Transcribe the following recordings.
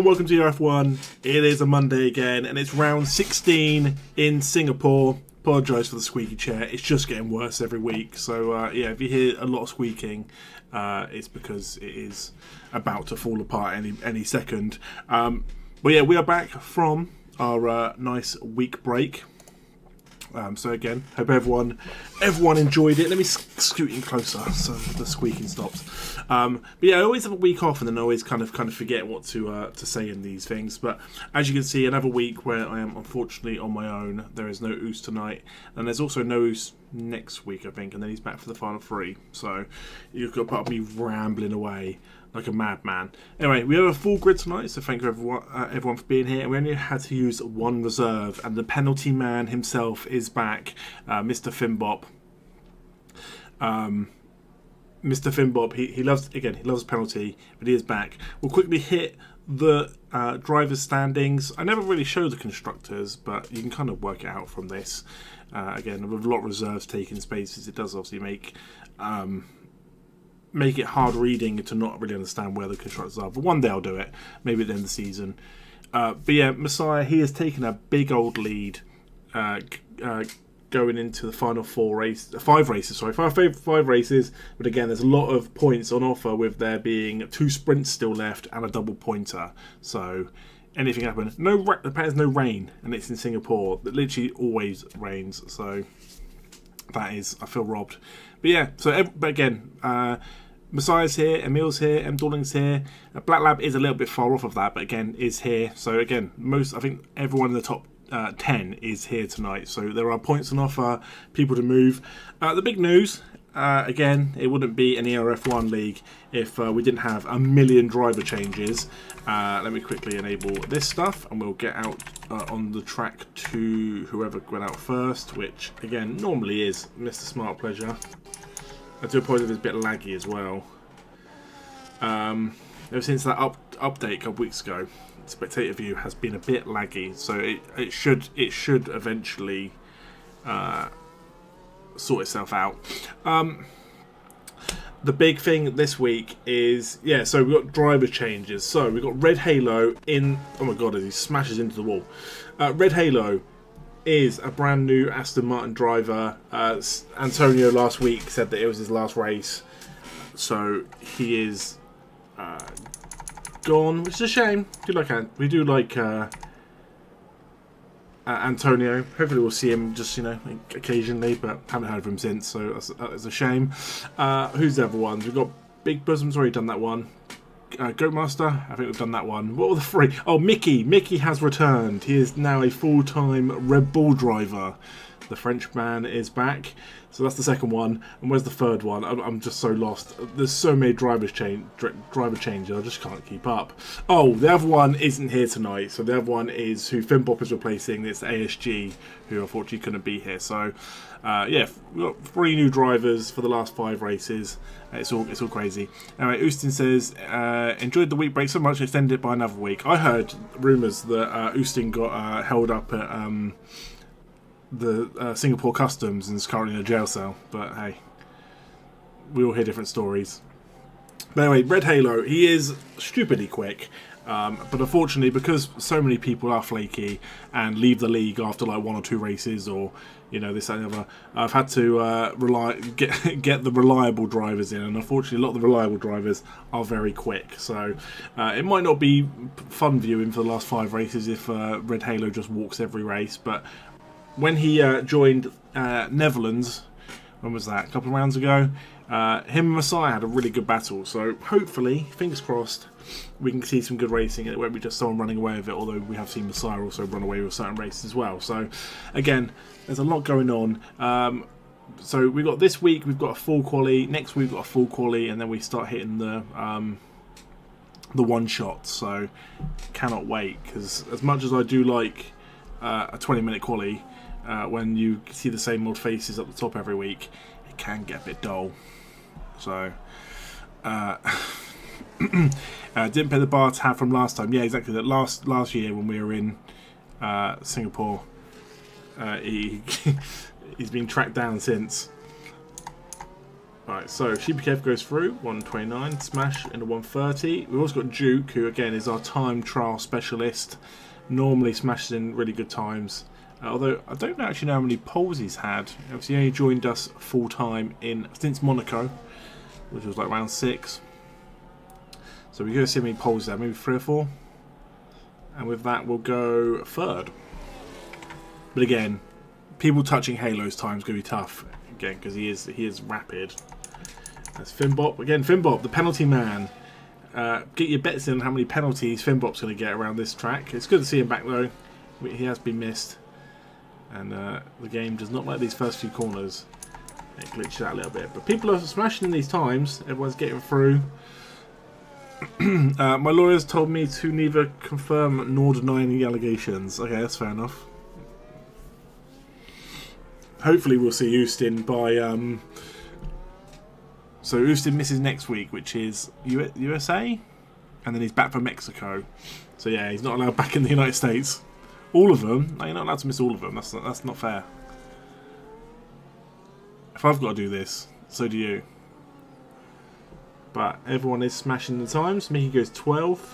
everyone, welcome to ERF1. It is a Monday again, and it's round 16 in Singapore. Apologise for the squeaky chair, it's just getting worse every week. So yeah, if you hear a lot of squeaking, it's because it is about to fall apart any second. But yeah, we are back from our nice week break. So again, hope everyone enjoyed it. Let me scoot in closer so the squeaking stops. But yeah, I always have a week off, and then I always kind of forget what to say in these things. But as you can see, another week where I am unfortunately on my own. There is no Oos tonight, and there's also no Oos next week, I think, and then he's back for the final three. So you've got part of me rambling away like a madman. Anyway, we have a full grid tonight, so thank you everyone for being here. And we only had to use one reserve, and the penalty man himself is back, Mr. Finbop. Mr. Finbop, he loves penalty, but he is back. We'll quickly hit the drivers' standings. I never really show the constructors, but you can kind of work it out from this. Again, with a lot of reserves taking spaces, it does obviously make it hard reading to not really understand where the constructors are. But one day I'll do it, maybe at the end of the season. But yeah, Messiah, he has taken a big old lead going into the final five races. But again, there's a lot of points on offer, with there being 2 sprints still left and a double pointer. So anything happen. There's no rain, and it's in Singapore. It literally always rains. So that is, I feel robbed. But yeah, but again, Messiah's here, Emil's here, M. Dawling's here. Black Lab is a little bit far off of that, but again, is here. So again, I think everyone in the top 10 is here tonight. So there are points on offer, people to move. The big news, again, it wouldn't be an ERF1 league if we didn't have a million driver changes. Let me quickly enable this stuff, and we'll get out on the track to whoever went out first, which again normally is Mr. Smart Pleasure. I do apologise if it's a bit laggy as well. Ever since that update a couple weeks ago, spectator view has been a bit laggy, so it should eventually sort itself out. The big thing this week is, yeah, so we've got driver changes. So we've got Red Halo in, oh my god, as he smashes into the wall. Red Halo is a brand new Aston Martin driver. Antonio last week said that it was his last race, so he is gone, which is a shame. We do like Antonio. Hopefully we'll see him just, occasionally, but haven't heard from him since, so that's a shame. Who's the other ones? We've got Big Bosom's already done that one. Goatmaster, I think we've done that one. What were the 3? Oh, Mickey. Mickey has returned. He is now a full-time Red Bull driver. The Frenchman is back. So that's the second one. And where's the third one? I'm just so lost. There's so many driver changes. I just can't keep up. Oh, the other one isn't here tonight. So the other one is who Finbop is replacing. It's ASG, who unfortunately couldn't be here. So yeah, we've got 3 new drivers for the last 5 races. It's all crazy. Anyway, Austin says, enjoyed the week break so much, extended it by another week. I heard rumours that Austin got held up at the Singapore Customs and is currently in a jail cell. But hey, we all hear different stories. But anyway, Red Halo, he is stupidly quick. But unfortunately, because so many people are flaky and leave the league after like 1 or 2 races, or this and the other, I've had to get the reliable drivers in, and unfortunately, a lot of the reliable drivers are very quick. So it might not be fun viewing for the last 5 races if Red Halo just walks every race. But when he joined Netherlands, when was that? A couple of rounds ago. Him and Messiah had a really good battle, so hopefully, fingers crossed, we can see some good racing and it won't be just someone running away with it, although we have seen Messiah also run away with certain races as well. So again, there's a lot going on. So we've got this week, we've got a full quali, next week we've got a full quali, and then we start hitting the one shot. So cannot wait, because as much as I do like a 20-minute quali, when you see the same old faces at the top every week, it can get a bit dull. So didn't pay the bar tab from last time. Yeah, exactly. That last year when we were in Singapore, he's been tracked down since. Alright, so Sheepy goes through, 129, Smash in the 130. We've also got Duke, who again is our time trial specialist. Normally smashes in really good times. Although I don't actually know how many poles he's had. Obviously he only joined us full time since Monaco, which was like round 6. So we're going to see how many poles there, maybe 3 or 4. And with that we'll go 3rd. But again, people touching Halo's time is going to be tough. Again, because he is rapid. That's Finbop. Again, Finbop, the penalty man. Get your bets in on how many penalties Finbop's going to get around this track. It's good to see him back though. He has been missed. And the game does not like these first few corners. It glitches out a little bit. But people are smashing in these times. Everyone's getting through. My lawyers told me to neither confirm nor deny any allegations. Okay, that's fair enough. Hopefully we'll see Houston by... So Houston misses next week, which is USA? And then he's back for Mexico. So yeah, he's not allowed back in the United States. All of them? No, you're not allowed to miss all of them. That's not fair. If I've got to do this, so do you. But everyone is smashing the times. Mickey goes 12th.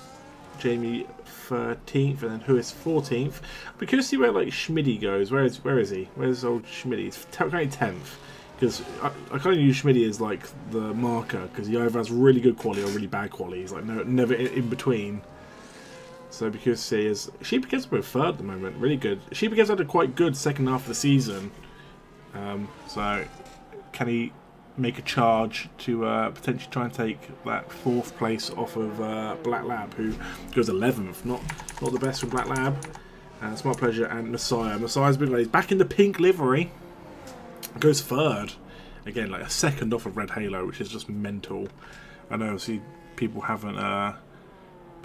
Jamie 13th, and then Huis 14th. But curious to see where like Schmidty goes. Where is he? Where's old Schmidty? He's currently 10th. Because I kind of use Schmidty as like the marker, because he either has really good quality or really bad quality. He's like never in between. So because see is Sheepy with 3rd at the moment, really good. Sheepy had a quite good second half of the season. So can he make a charge to potentially try and take that 4th place off of Black Lab, who goes 11th. Not the best for Black Lab. And Smart Pleasure and Messiah. Messiah's been he's back in the pink livery. Goes 3rd. Again, like a 2nd off of Red Halo, which is just mental. I know, see, people haven't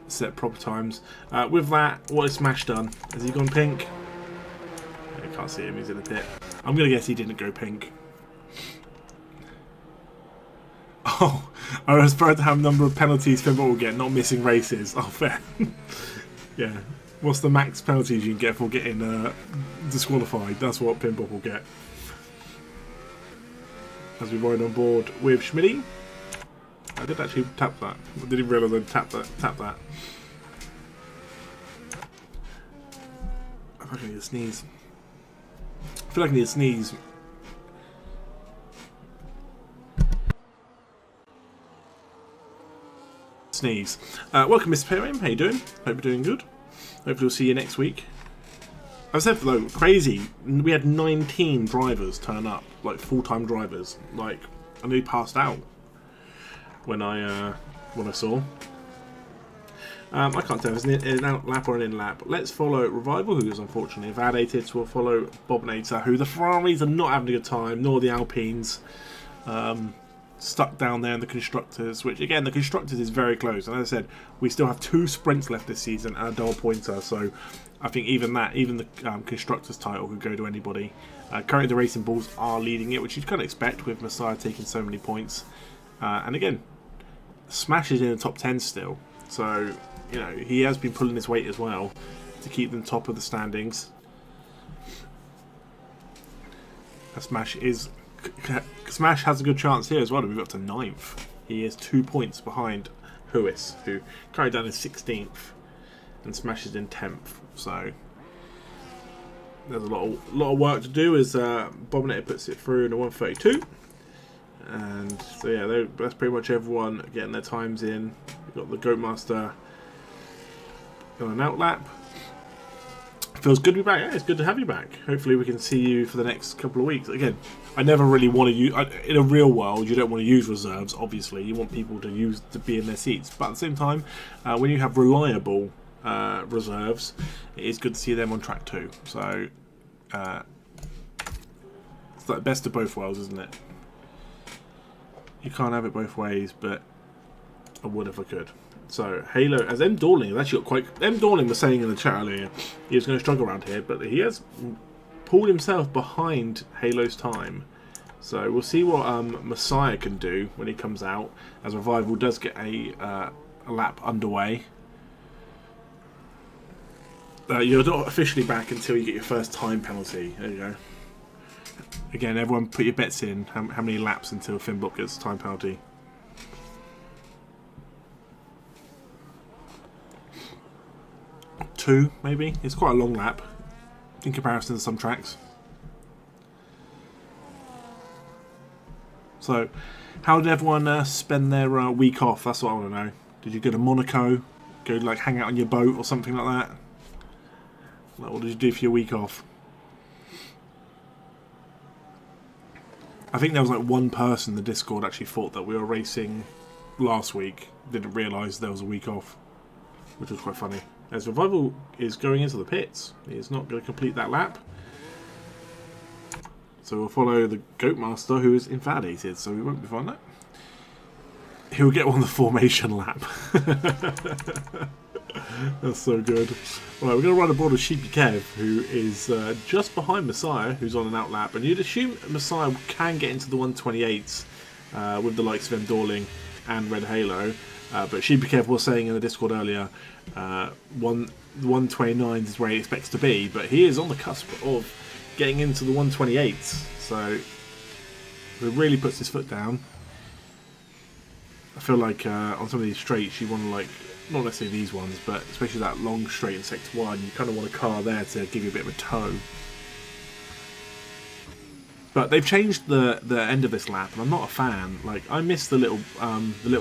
set proper times. With that, what has Smash done? Has he gone pink? I can't see him, he's in a pit. I'm going to guess he didn't go pink. Oh, I was proud to have a number of penalties Finbot will get, not missing races. Oh, fair. Yeah. What's the max penalties you can get for getting disqualified? That's what Pinball will get. As we ride on board with Schmitty. I did actually tap that. I didn't realise I'd tap that. I feel like I need to sneeze. I feel like I need to sneeze. Sneeze. Welcome, Mr. Pyram. How you doing? Hope you're doing good. Hopefully we'll see you next week. I said though, crazy. We had 19 drivers turn up, like full-time drivers. Like, I nearly passed out when I saw. I can't tell if it's an out lap or an in lap. Let's follow Revival, who is unfortunately validated. So we'll follow Bobnator, who the Ferraris are not having a good time, nor the Alpines. Stuck down there in the Constructors, which again, the Constructors is very close. And as I said, we still have 2 sprints left this season and a double pointer. So I think even the Constructors title could go to anybody. Currently the Racing Bulls are leading it, which you'd kind of expect with Messiah taking so many points. And again, Smash is in the top 10 still. So, you know, he has been pulling his weight as well to keep them top of the standings. Smash has a good chance here as well to move up to 9th. He is 2 points behind Huis, who currently down in 16th, and Smash is in 10th. So there's a lot of work to do as Bobinator puts it through in a 132. And so yeah, that's pretty much everyone getting their times in. We've got the Goatmaster on an outlap. Feels good to be back. Yeah, it's good to have you back. Hopefully we can see you for the next couple of weeks. Again, I never really want to use... In a real world, you don't want to use reserves, obviously. You want people to be in their seats. But at the same time, when you have reliable reserves, it is good to see them on track too. So, it's like best of both worlds, isn't it? You can't have it both ways, but I would if I could. So, Halo, as M. Dorling has actually got quite... M. Dorling was saying in the chat earlier he was going to struggle around here, but he has pulled himself behind Halo's time. So, we'll see what Messiah can do when he comes out, as Revival does get a lap underway. You're not officially back until you get your first time penalty. There you go. Again, everyone put your bets in. How many laps until Finn Block gets a time penalty? Two, maybe. It's quite a long lap in comparison to some tracks. So, how did everyone spend their week off? That's what I want to know. Did you go to Monaco? Go like hang out on your boat or something like that? Like, what did you do for your week off? I think there was like one person in the Discord actually thought that we were racing last week. Didn't realise there was a week off, which was quite funny. As Revival is going into the pits, he is not going to complete that lap. So we'll follow the Goat Master, who is invalidated, so we won't be finding that. He'll get on the formation lap. That's so good. Right, we're going to run aboard of Sheepy Kev, who is just behind Messiah, who's on an out lap. And you'd assume Messiah can get into the 128s with the likes of Dorling and Red Halo. But Sheepy Kev was saying in the Discord earlier, 129 is where he expects to be. But he is on the cusp of getting into the 128s. So he really puts his foot down. I feel like on some of these straights you want to like, not necessarily these ones, but especially that long straight in Sector 1, you kind of want a car there to give you a bit of a tow. But they've changed the end of this lap, and I'm not a fan. Like, I missed the little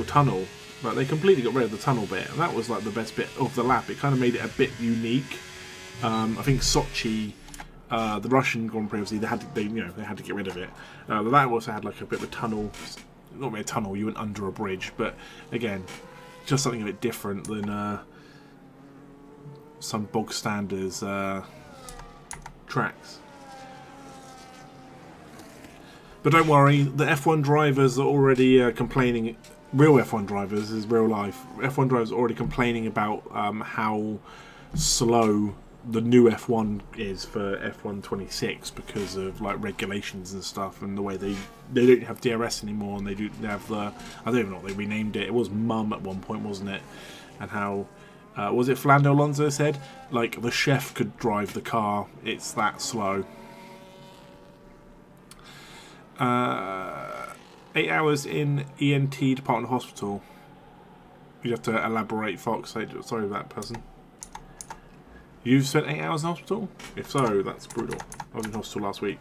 tunnel. Like, they completely got rid of the tunnel bit, and that was like the best bit of the lap. It kind of made it a bit unique. I think Sochi, the Russian Grand Prix, obviously they had to get rid of it. But that also had like a bit of a tunnel. Not really a tunnel, you went under a bridge, but again, just something a bit different than some bog standards tracks. But don't worry, the F1 drivers are already complaining. Real F1 drivers is real life. F1 drivers are already complaining about how slow the new F1 is for F1 26 because of like regulations and stuff, and the way they don't have DRS anymore, and they have the, I don't even know what they renamed it. It was Mum at one point, wasn't it? And how was it Fernando Alonso said like the chef could drive the car, it's that slow. 8 hours in ENT Department Hospital. You'd have to elaborate, Fox. Sorry for that person. You've spent 8 hours in hospital? If so, that's brutal. I was in hospital last week.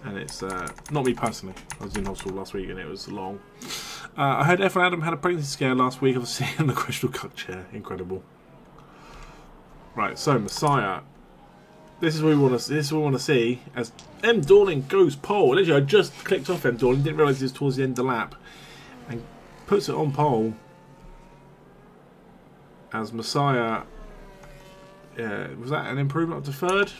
And it's, not me personally. I was in hospital last week and it was long. I heard F1 Adam had a pregnancy scare last week. I was sitting in the Crystal Cup chair. Incredible. Right, so Messiah. This is what we want to see as M. Dorling goes pole. Literally, I just clicked off M. Dorling, didn't realise it was towards the end of the lap, and puts it on pole. As Messiah, was that an improvement up to third?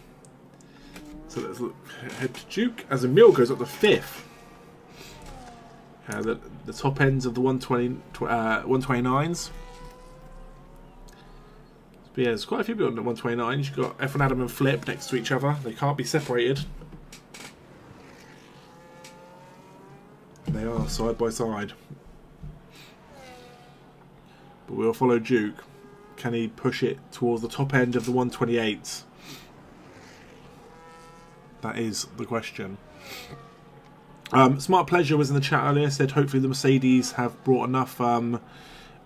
So let's look, head to Duke as Emil goes up to fifth. The top ends of the 129s. But yeah, there's quite a few people on the 129. You've got F1 Adam and Flip next to each other. They can't be separated. They are side by side. But we'll follow Duke. Can he push it towards the top end of the 128s? That is the question. Smart Pleasure was in the chat earlier. Said hopefully the Mercedes have brought enough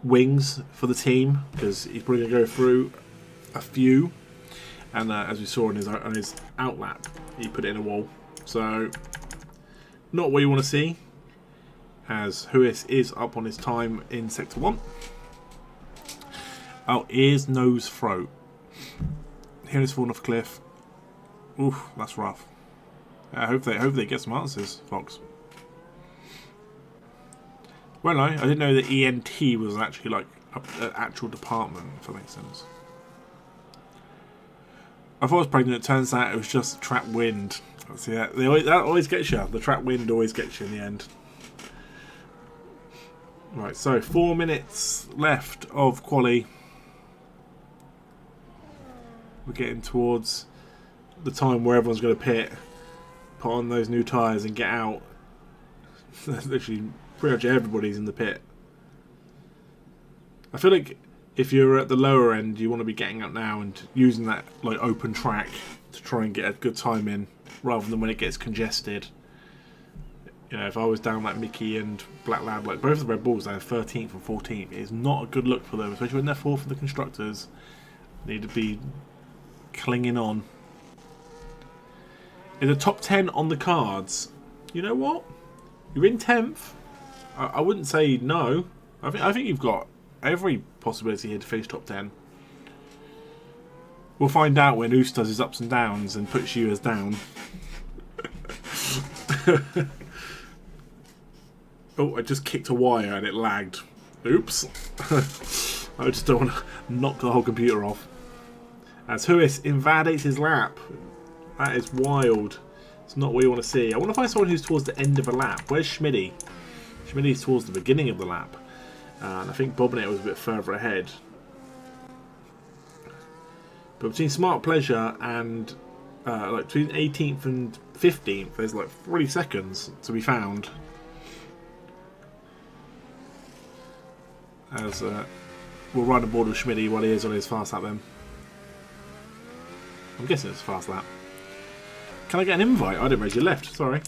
wings for the team, because he's probably going to go through a few, and as we saw on his out lap, he put it in a wall. So not what you want to see, as Huis is up on his time in Sector 1. Oh, ears, nose, throat. Here is falling off a cliff. Oof, that's rough. I hope they get some answers, Fox. Well, I didn't know that ENT was actually like an actual department, if that makes sense. I thought I was pregnant, it turns out it was just trap wind. See, that always gets you. The trap wind always gets you in the end. Right, so 4 minutes left of Quali. We're getting towards the time where everyone's going to pit, put on those new tyres and get out. Literally, pretty much everybody's in the pit. I feel like if you're at the lower end, you want to be getting up now and using that like open track to try and get a good time in. rather than when it gets congested. You know, if I was down like Mickey and Black Lab, like both of the Red Bulls, they're 13th and 14th. It is not a good look for them, especially when they're fourth for the constructors. They need to be clinging on. In the top 10 on the cards, you know what? You're in 10th. I wouldn't say no. I think you've got every possibility here to finish top 10. We'll find out when Oos does his ups and downs and puts you as down. Oh, I just kicked a wire and it lagged. Oops. I just don't want to knock the whole computer off. As Huis invalidates his lap. That is wild. It's not what you want to see. I want to find someone who's towards the end of a lap. Where's Schmidty? Schmidty's towards the beginning of the lap. And I think Bobinator was a bit further ahead. But between Smart Pleasure and like between 18th and 15th, there's like 40 seconds to be found. As we'll ride aboard with Schmidty while he is on his fast lap then. I'm guessing it's a fast lap. Can I get an invite? I didn't raise your left, sorry.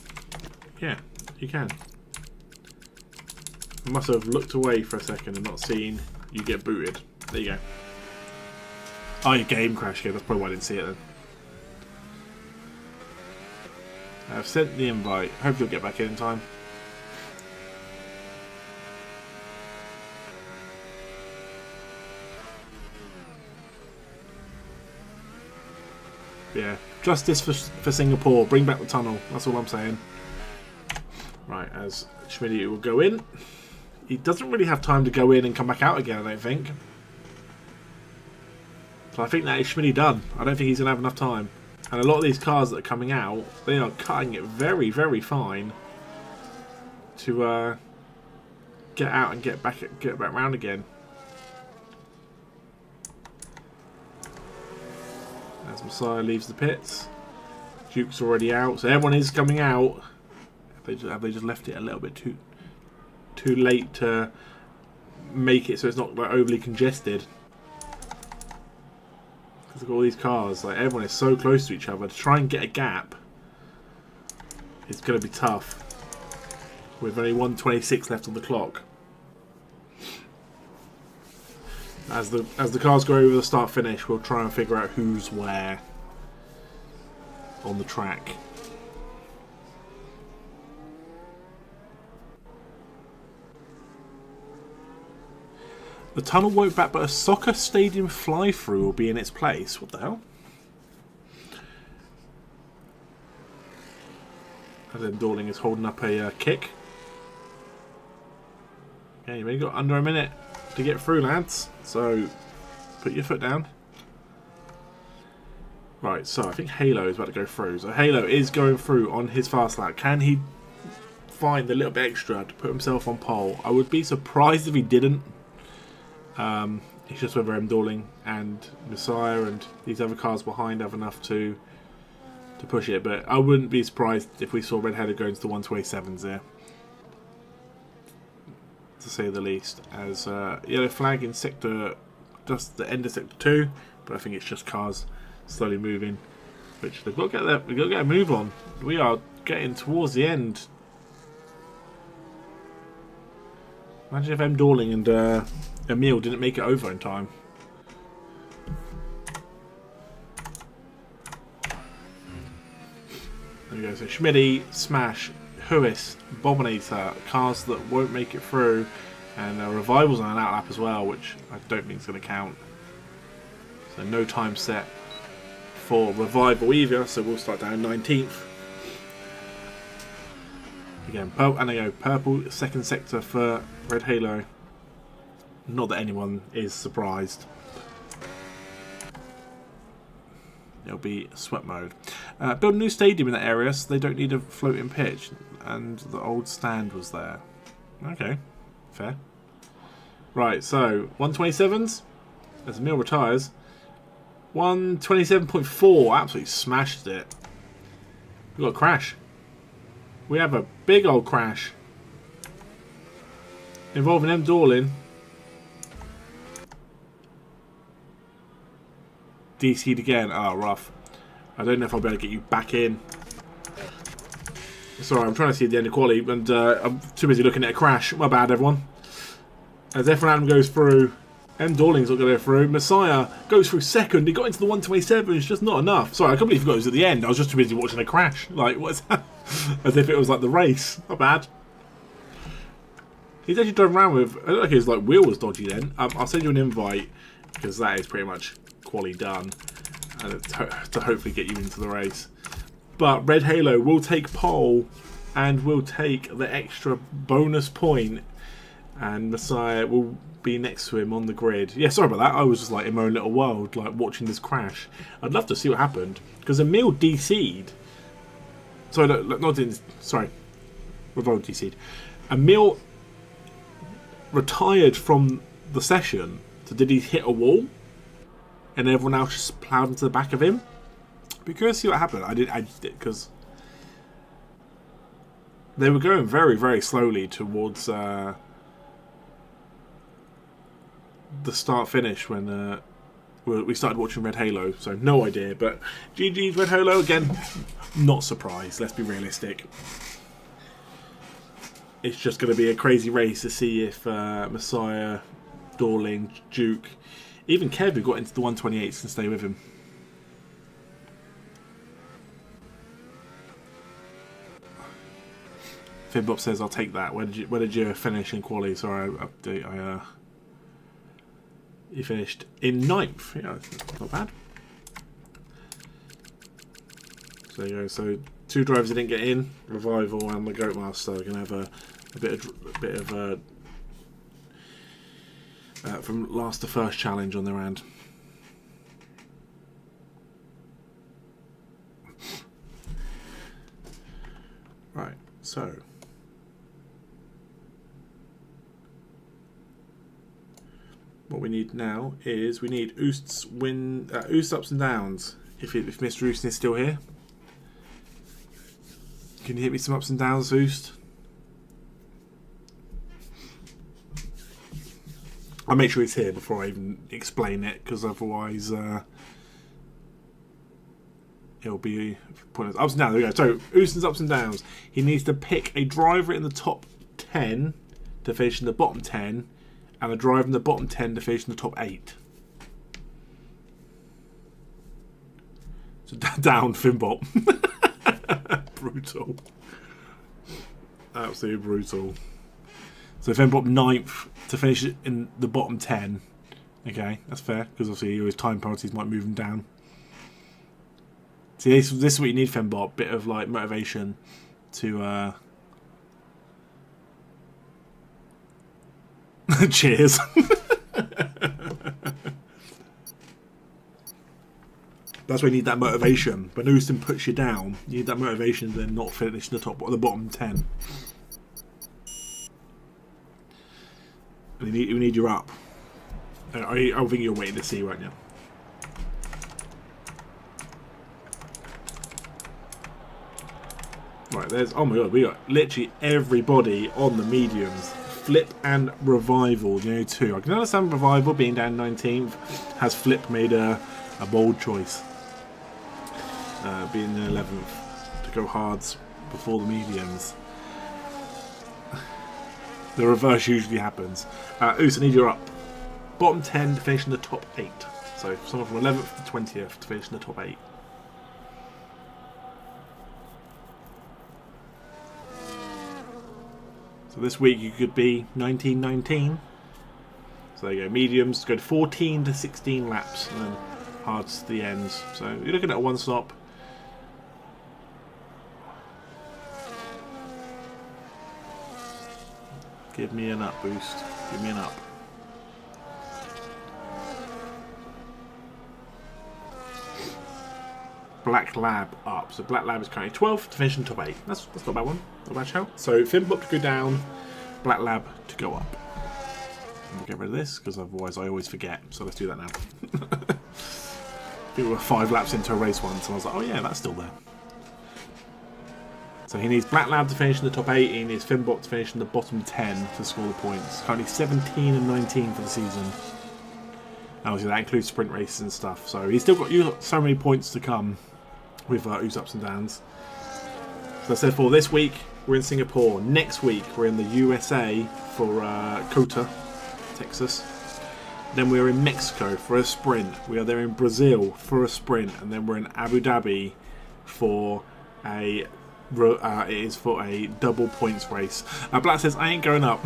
Yeah, you can. I must have looked away for a second and not seen you get booted. There you go. Oh, your game crashed again. That's probably why I didn't see it then. I've sent the invite. Hope you'll get back in time. Yeah, justice for Singapore. Bring back the tunnel. That's all I'm saying. Right, as Schmidty will go in. He doesn't really have time to go in and come back out again, I don't think. So I think that is Schmidty done. I don't think he's going to have enough time. And a lot of these cars that are coming out, they are cutting it very, very fine to get out and get back round again. As Messiah leaves the pits, Duke's already out, so everyone is coming out. Have they just left it a little bit too late to make it so it's not like overly congested? Because look at all these cars, like everyone is so close to each other. To try and get a gap is going to be tough with only 1:26 left on the clock. As the cars go over the start finish, we'll try and figure out who's where on the track. The tunnel won't back, but a soccer stadium fly-through will be in its place. What the hell? And then Dorling is holding up a kick. Yeah, you've only got under a minute to get through, lads. So, put your foot down. Right, so I think Halo is about to go through. So Halo is going through on his fast lap. Can he find a little bit extra to put himself on pole? I would be surprised if he didn't. It's just whether Dorling and Messiah and these other cars behind have enough to push it. But I wouldn't be surprised if we saw Red Header go into the 127s there. To say the least, as yellow flag in sector, just the end of sector 2, but I think it's just cars slowly moving, which they've got to get we've got to get a move on. We are getting towards the end. Imagine if Dorling and Emil didn't make it over in time. There we go. So Schmidty, Smash, Huis, Bobinator, cars that won't make it through, and Revival's on an outlap as well, which I don't think is going to count. So no time set for Revival either, so we'll start down 19th. Again, and I go purple, second sector for Red Halo. Not that anyone is surprised. It'll be sweat mode. Build a new stadium in that area so they don't need a floating pitch. And the old stand was there. Okay, fair. Right, so 127s as Emil retires. 127.4, absolutely smashed it. We got a crash. We have a big old crash involving Dorling. DC'd again. Oh, rough. I don't know if I'll be able to get you back in. Sorry, I'm trying to see the end of Quali, and I'm too busy looking at a crash. My bad, everyone. As F1 Adam goes through, M. Dorling's not going to go through. Messiah goes through second. He got into the 127. It's just not enough. Sorry, I can't believe he got it at the end. I was just too busy watching a crash. Like, what's that? As if it was like the race. Not bad. He's actually driving around with... I don't know if his like, wheel was dodgy then. I'll send you an invite, because that is pretty much Quali done. To hopefully get you into the race. But Red Halo will take pole and will take the extra bonus point. And Messiah will be next to him on the grid. Yeah, sorry about that. I was just like in my own little world, like watching this crash. I'd love to see what happened. Because Emil DC'd. Sorry, not in... Sorry. Revolt DC'd. Emil retired from the session. So did he hit a wall? And everyone else just ploughed into the back of him? Be curious to see what happened. I did it because they were going very, very slowly towards the start-finish when we started watching Red Halo. So no idea, but GG's Red Halo again. Not surprised. Let's be realistic. It's just going to be a crazy race to see if Messiah, Dorling, Duke, even Kev, who got into the 128s, can stay with him. Finbop says, "I'll take that." Where did you finish in Quali? Sorry, update. You finished in 9th. Yeah, not bad. So there you go. So 2 drivers that didn't get in, Revival and the Goatmaster, are going to have a bit of from last to first challenge on their hand. Right. So. What we need now is we need Oost's Oost ups and downs. If Mr. Oostin is still here, can you hit me some ups and downs, Oost? I'll make sure he's here before I even explain it, because otherwise it'll be pointless. Ups and downs. There we go. So Oostin's ups and downs. He needs to pick a driver in the top 10 to finish in the bottom 10. And a drive in the bottom 10 to finish in the top 8. So down, Finbot. Brutal. Absolutely brutal. So Finbot 9th to finish in the bottom 10. Okay, that's fair, because obviously his time penalties might move him down. See, this is what you need, Finbot. Bit of like motivation to... Cheers. That's why you need that motivation. When Oostin puts you down, you need that motivation to then not finish in the top or the bottom 10. And you need your up. I think you're waiting to see right now. Right, there's... Oh my god, we got literally everybody on the mediums. Flip and Revival, the only 2. I can understand Revival being down 19th. Has Flip made a bold choice? Being the 11th to go hards before the mediums. The reverse usually happens. Oos, I need your up. Bottom 10 to finish in the top 8. So someone from 11th to 20th to finish in the top 8. So this week you could be 19-19. So there you go. Mediums go to 14 to 16 laps and then hards to the ends. So you're looking at a 1 stop. Give me an up, Boost. Give me an up. Black Lab up. So Black Lab is currently 12th to finish in top 8. That's not a bad one. Not a bad shout. So Finbop to go down, Black Lab to go up. We'll get rid of this because otherwise I always forget. So let's do that now. We were 5 laps into a race once and I was like, oh yeah, that's still there. So he needs Black Lab to finish in the top 8. He needs Finbop to finish in the bottom 10 to score the points. Currently 17 and 19 for the season. Obviously that includes sprint races and stuff. So he's still got so many points to come with Ooze ups and downs. So I said for this week we're in Singapore. Next week we're in the USA for Cota, Texas. Then we're in Mexico for a sprint. We are there in Brazil for a sprint, and then we're in Abu Dhabi for a double points race. Black says I ain't going up.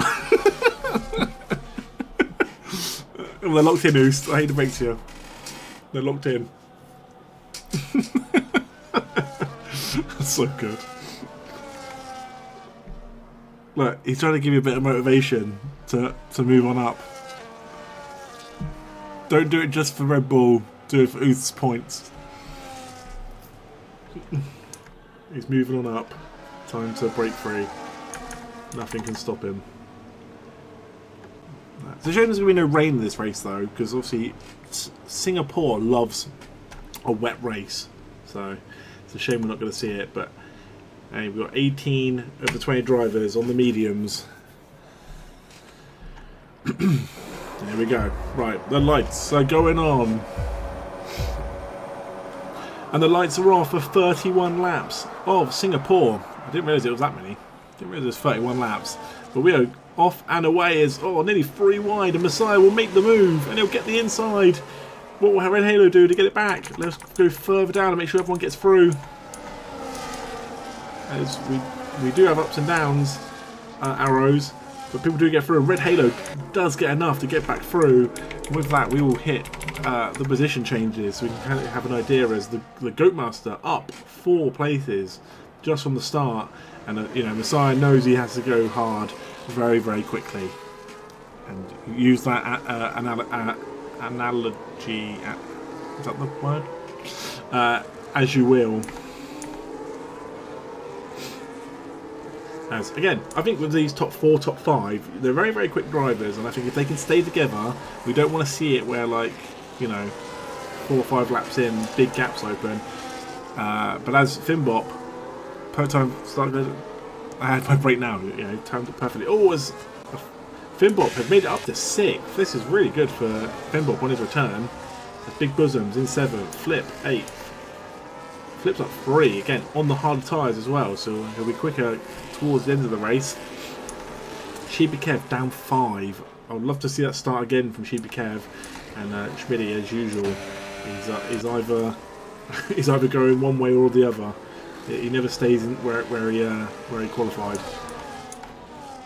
Well, they're locked in, Oost. I hate to break to you. They're locked in. That's so good. Look, he's trying to give you a bit of motivation to move on up. Don't do it just for Red Bull. Do it for Oost's points. He's moving on up. Time to break free. Nothing can stop him. It's a shame there's going to be no rain in this race, though, because obviously Singapore loves a wet race. So it's a shame we're not going to see it. But hey, we've got 18 of the 20 drivers on the mediums. There we go. Right, the lights are going on. And the lights are off for 31 laps of Singapore. I didn't realise it was that many. Didn't realise it was 31 laps. But we are off and away as, nearly 3 wide. And Messiah will make the move and he'll get the inside. What will Red Halo do to get it back? Let's go further down and make sure everyone gets through. As we do have ups and downs, arrows. But people do get through. Red Halo does get enough to get back through. And with that, we will hit the position changes. So we can kind of have an idea as the Goatmaster up 4 places just from the start. And Messiah knows he has to go hard very, very quickly. And use that analogy. Is that the word? As you will. As again, I think with these top 4, top 5, they're very, very quick drivers, and I think if they can stay together, we don't want to see it where 4 or 5 laps in, big gaps open. But as Finbop, per time started, I had my break now. Timed it perfectly. As Finbop has made it up to 6th. This is really good for Finbop on his return. The Big Bosoms in 7th, Flip 8th. Flips up 3 again on the hard tyres as well, so he'll be quicker towards the end of the race. Sheepy Kev down 5. I would love to see that start again from Sheepy Kev, and Schmitty as usual. He's either going one way or the other. He never stays in where he qualified.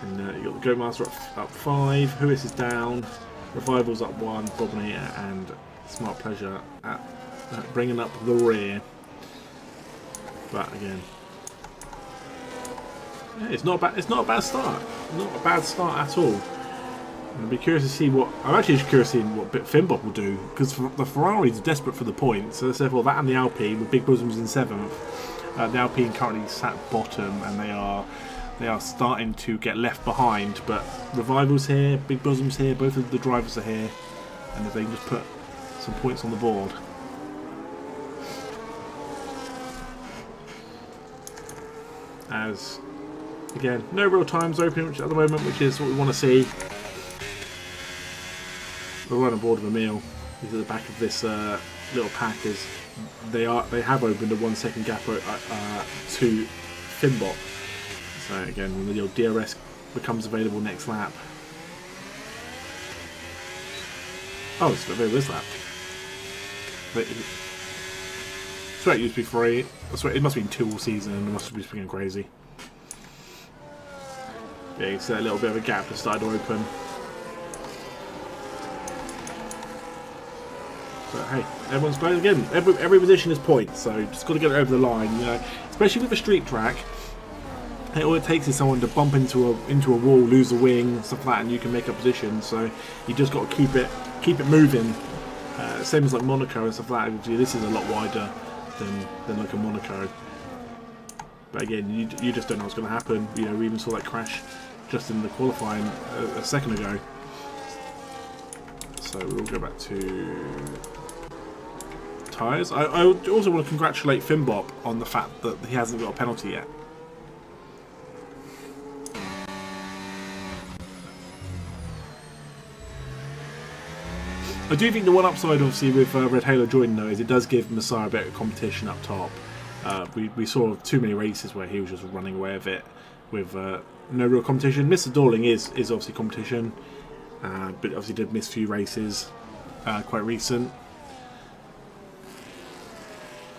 And you got the Goatmaster up 5. Whois is down. Revival's up 1. Bobney and Smart Pleasure at bringing up the rear. But again, it's not a bad start. Not a bad start at all. I'd be curious to see what. I'm actually just curious to see what Finbop will do, because the Ferrari's desperate for the points. So therefore, that and the Alpine with Big Bosoms in 7th. The Alpine currently sat bottom, and they are starting to get left behind. But Revival's here, Big Bosoms here. Both of the drivers are here, and if they can just put some points on the board. As again, no real times open at the moment, which is what we want to see. We're running board of a meal. These are the back of this little pack, as they have opened a 1 second gap to Finbop. So again, when the old DRS becomes available next lap. Oh, it's available this lap. I swear it used to be free. I swear it must have been 2 all season, and it must be freaking crazy. Yeah, you see that little bit of a gap that started to open. But hey, everyone's playing again. Every position is points, so just got to get it over the line. Especially with a street track, all it takes is someone to bump into a wall, lose a wing, stuff like that, and you can make a position. So you just got to keep it moving. Same as like Monaco and stuff like that. This is a lot wider than like a Monaco. But again, you just don't know what's going to happen. We even saw that crash just in the qualifying a second ago. So we'll go back to tyres. I also want to congratulate Finbop on the fact that he hasn't got a penalty yet. I do think the one upside, obviously, with Red Halo joining, though, is it does give Messiah a bit of competition up top. we saw too many races where he was just running away with it with no real competition. Mr. Dorling is obviously competition, but obviously did miss a few races quite recent.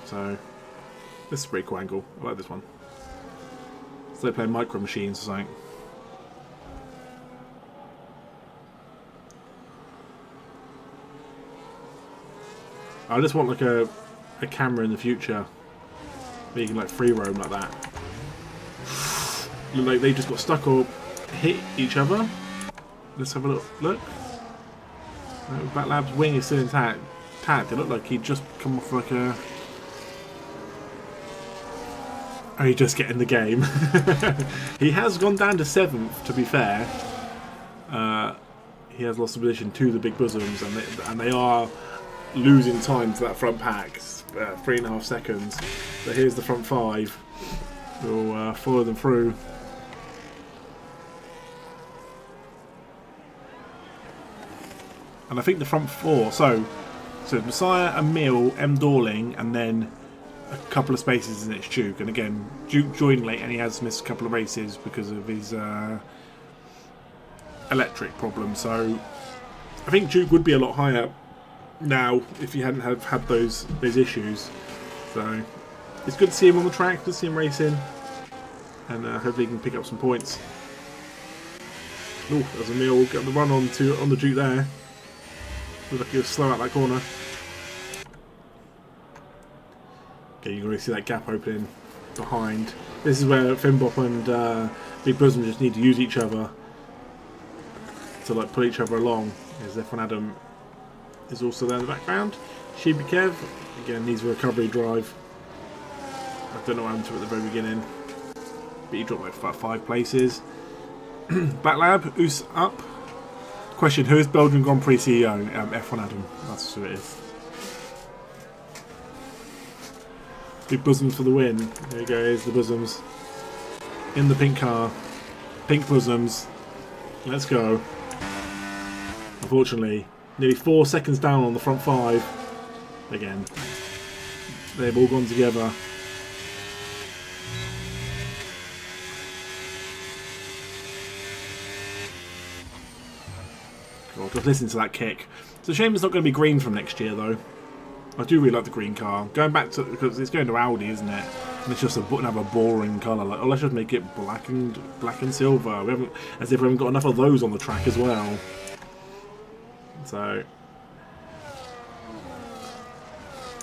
So this is a pretty cool angle. I like this one. It's like playing Micro Machines or something. I just want like a camera in the future where you can like free roam like that. Look like they just got stuck or hit each other. Let's have a look. Black Lab's wing is still intact. It looked like he'd just come off like a... Oh, he's just getting the game. He has gone down to 7th, to be fair. He has lost the position to the big bosoms, and they are losing time to that front pack. 3.5 seconds. So here's the front 5. We'll follow them through. And I think the front 4, so Messiah, Emil, M. Dorling, and then a couple of spaces in its Duke. And again, Duke joined late and he has missed a couple of races because of his electric problem. So I think Duke would be a lot higher now if he hadn't have had those issues. So it's good to see him on the track, good to see him racing, and hopefully he can pick up some points. Oh, there's Emil get the run on the Duke there. Looks like he was slow out that corner. Okay, you can really see that gap opening behind. This is where Finbop and Big Bosom just need to use each other to like pull each other along. As F1 Adam is also there in the background. Sheepy Kev again needs a recovery drive. I don't know what happened to him at the very beginning, but he dropped like 5 places. Black Lab, Oos up. Question: who is Belgian Grand Prix CEO? F1 Adam. That's who it is. Big bosoms for the win. There you go. Here's the bosoms in the pink car. Pink bosoms. Let's go. Unfortunately, nearly 4 seconds down on the front 5. Again, they've all gone together. God, just listen to that kick. It's a shame it's not going to be green from next year, though. I do really like the green car. Going back to, because it's going to Audi, isn't it? And it's just another boring colour. Like, oh, let's just make it black and silver. We haven't, as if we haven't got enough of those on the track as well. So,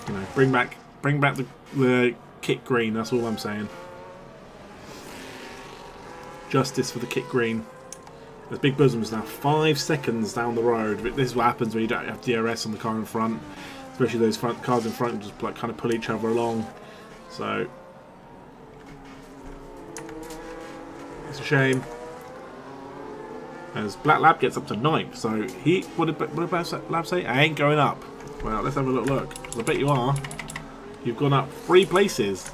you know, bring back the kit green. That's all I'm saying. Justice for the kit green. There's Big Bosoms now 5 seconds down the road. But this is what happens when you don't have DRS on the car in front. Especially those cars in front just like kind of pull each other along. So it's a shame. As Black Lab gets up to 9th. So what did Black Lab say? I ain't going up. Well, let's have a look. I bet you are. You've gone up 3 places.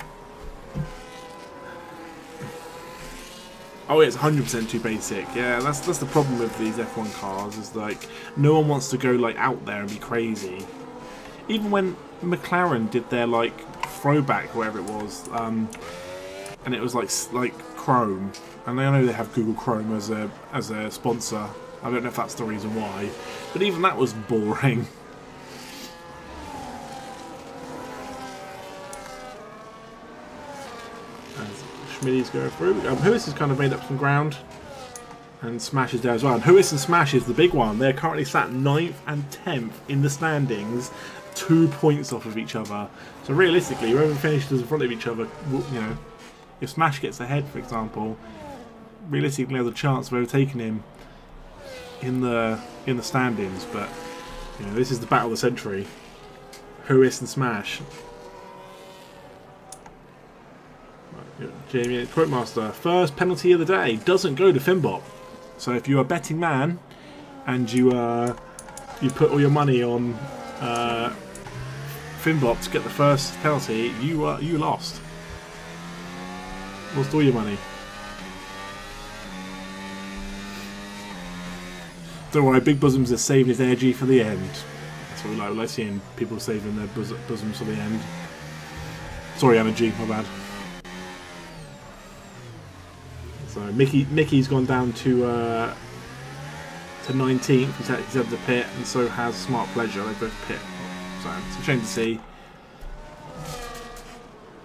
Oh, it's 100% too basic. Yeah, that's the problem with these F1 cars. Is like no one wants to go like out there and be crazy. Even when McLaren did their like throwback, wherever it was, and it was like Chrome, and I know they have Google Chrome as a sponsor. I don't know if that's the reason why, but even that was boring. Schmidt's go through. Huis has kind of made up some ground, and Smash is there as well. And Huis and Smash is the big one. They're currently sat 9th and 10th in the standings, 2 points off of each other. So realistically, whoever finishes in front of each other, you know, if Smash gets ahead, for example, realistically has a chance of overtaking him in the standings. But you know, this is the battle of the century. Huis and Smash. Jamie, Quote first penalty of the day doesn't go to Finbop. So if you're a betting man and you put all your money on Finbop to get the first penalty, you lost. Lost all your money. Don't worry, Big Bosoms is saving his energy for the end. That's what we like. We like seeing people saving their bosoms for the end. Sorry, Energy, my bad. So Mickey's gone down to 19th. He's out of the pit, and so has Smart Pleasure. They both pit. So it's a shame to see.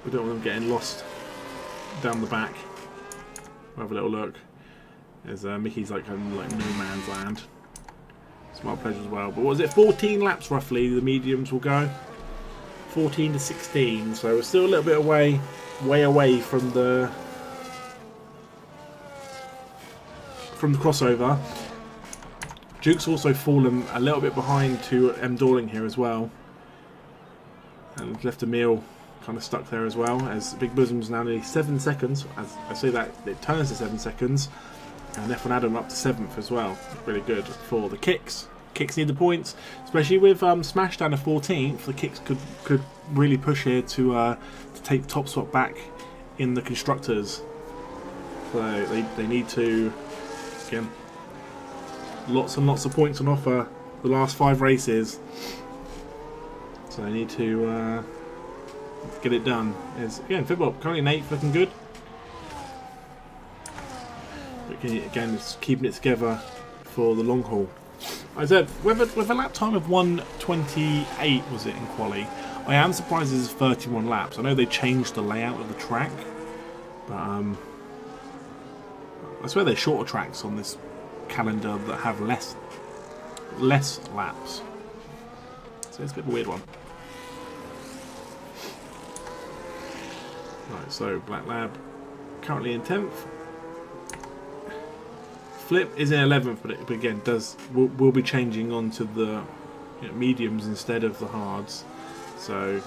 We don't want them getting lost down the back. We'll have a little look. There's Mickey's like no man's land. Smart Pleasure as well. But what was it? 14 laps roughly. The mediums will go. 14 to 16. So we're still a little bit way away from the crossover. Duke's also fallen a little bit behind to M. Dorling here as well, and left Emil kind of stuck there as well, as Big Bosom's now nearly 7 seconds. As I say that, it turns to 7 seconds, and F1 Adam up to 7th as well. Really good for the Kicks. Kicks need the points, especially with Smash down to 14th. The Kicks could really push here to take top spot back in the constructors. So they need to, again, lots and lots of points on offer the last 5 races, so they need to get it done. Is again Fitbop currently in 8th, looking good. But again, it's keeping it together for the long haul. I said with a lap time of 1:28 was it in Quali. I am surprised this is 31 laps. I know they changed the layout of the track, but I swear they're shorter tracks on this calendar that have less laps. So it's a bit of a weird one. Right, so Black Lab currently in 10th. Flip is in 11th, but again will be changing onto the mediums instead of the hards, so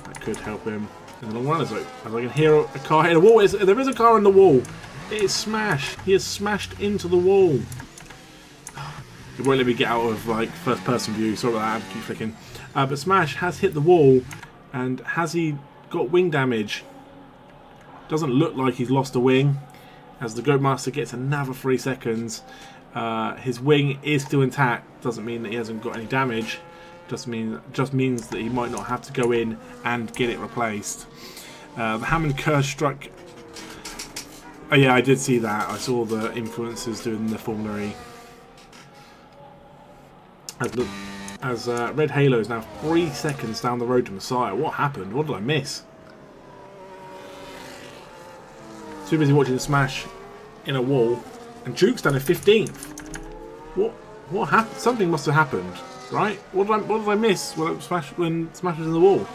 that could help him in the long run. As I can hear a car hit a wall. There is a car in the wall. It is Smash. He has smashed into the wall. It won't let me get out of like first person view. Sorry about that, I keep flicking. But Smash has hit the wall, and has he got wing damage? Doesn't look like he's lost a wing, as the Goat Master gets another 3 seconds. His wing is still intact. Doesn't mean that he hasn't got any damage. Just means that he might not have to go in and get it replaced. The Hammond curse struck. Oh yeah, I did see that. I saw the influencers doing the Formula E. As Red Halo is now 3 seconds down the road to Messiah. What happened? What did I miss? Too busy watching the Smash in a wall, and Duke's down at 15th. What happened? Something must have happened, right? What did I miss when Smash was in the wall?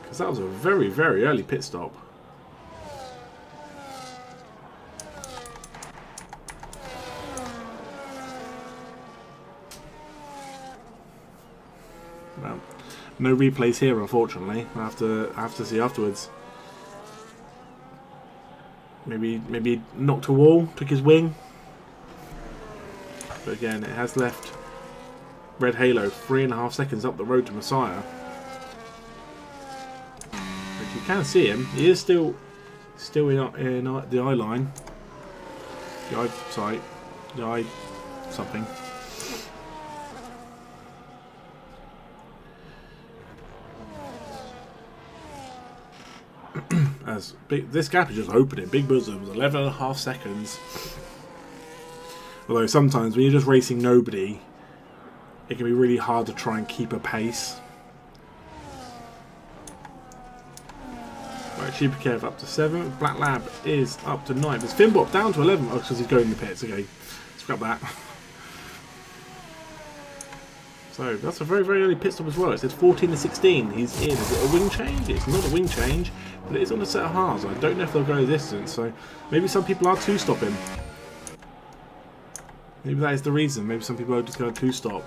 Because that was a very, very early pit stop. Well, no replays here, unfortunately. I have to see afterwards. Maybe knocked a wall, took his wing. But again, it has left Red Halo 3.5 seconds up the road to Messiah. But you can see him. He is still in the eye line, the eye sight, the eye something. This gap is just opening. Big Bosom was 11.5 seconds. Although sometimes when you're just racing nobody, it can be really hard to try and keep a pace. Right, Super Kev up to 7th. Black Lab is up to 9th. It's Finbop down to 11th. Oh, because he's going in the pits. Okay, scrap that. So that's a very, very early pit stop as well. It says 14 to 16. He's in. Is it a wing change? It's not a wing change, but it is on a set of hards. I don't know if they'll go the distance, so maybe some people are two-stopping. Maybe that is the reason. Maybe some people are just going to two-stop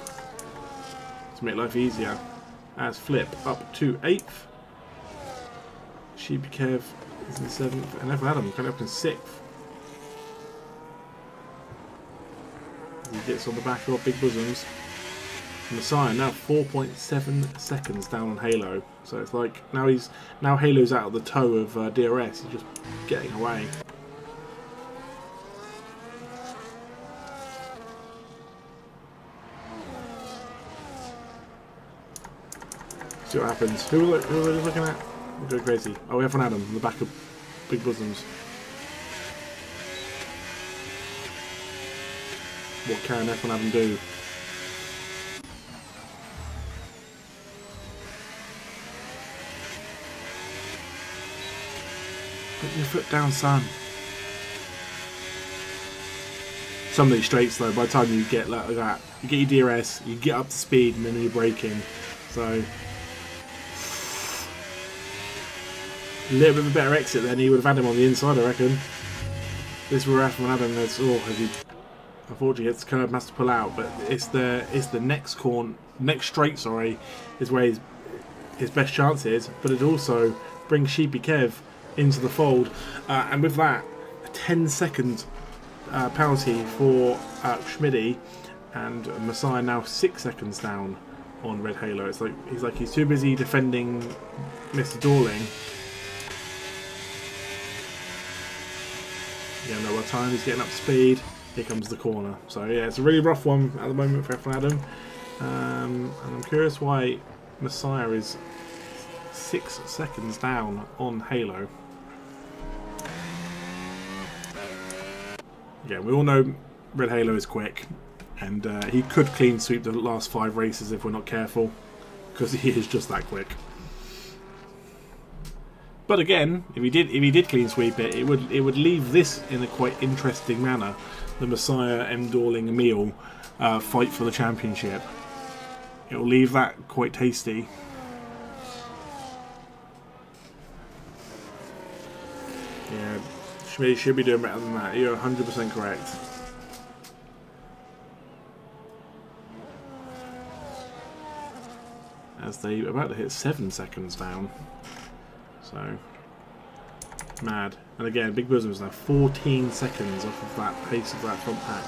to make life easier. As Flip up to 8th. Sheepy Kev is in 7th. And Evan Adam coming up in 6th. He gets on the back of Big Bosoms. Messiah now 4.7 seconds down on Halo, so it's like now Halo's out of the toe of DRS. He's just getting away. See what happens. Who are we looking at? We'll go crazy. Oh, F1 Adam, on the back of Big Bosoms. What can F1 Adam do? Put your foot down, son. Some of these straights, though, by the time you get like that, you get your DRS, you get up to speed, and then you're braking. So, a little bit of a better exit then. He would have had him on the inside, I reckon. This were F1 Adam. That's has he? Unfortunately, it's curb, has to pull out. But it's the next straight. Sorry, is where his best chance is. But it also brings Sheepy Kev into the fold, and with that, a 10-second penalty for Schmidty, and Messiah now 6 seconds down on Red Halo. It's like he's too busy defending Mr. Dorling. Yeah, no time. He's getting up to speed. Here comes the corner. So yeah, it's a really rough one at the moment for F1 Adam, and I'm curious why Messiah is 6 seconds down on Halo. Yeah, we all know Red Halo is quick, and he could clean sweep the last 5 races if we're not careful, because he is just that quick. But again, if he did clean sweep it, it would leave this in a quite interesting manner: the Messiah, M. Dorling, Emil fight for the championship. It will leave that quite tasty. Yeah. Schmidt should be doing better than that. You're 100% correct. As they're about to hit 7 seconds down. So, mad. And again, Big Bosom's now 14 seconds off of that pace of that front pack.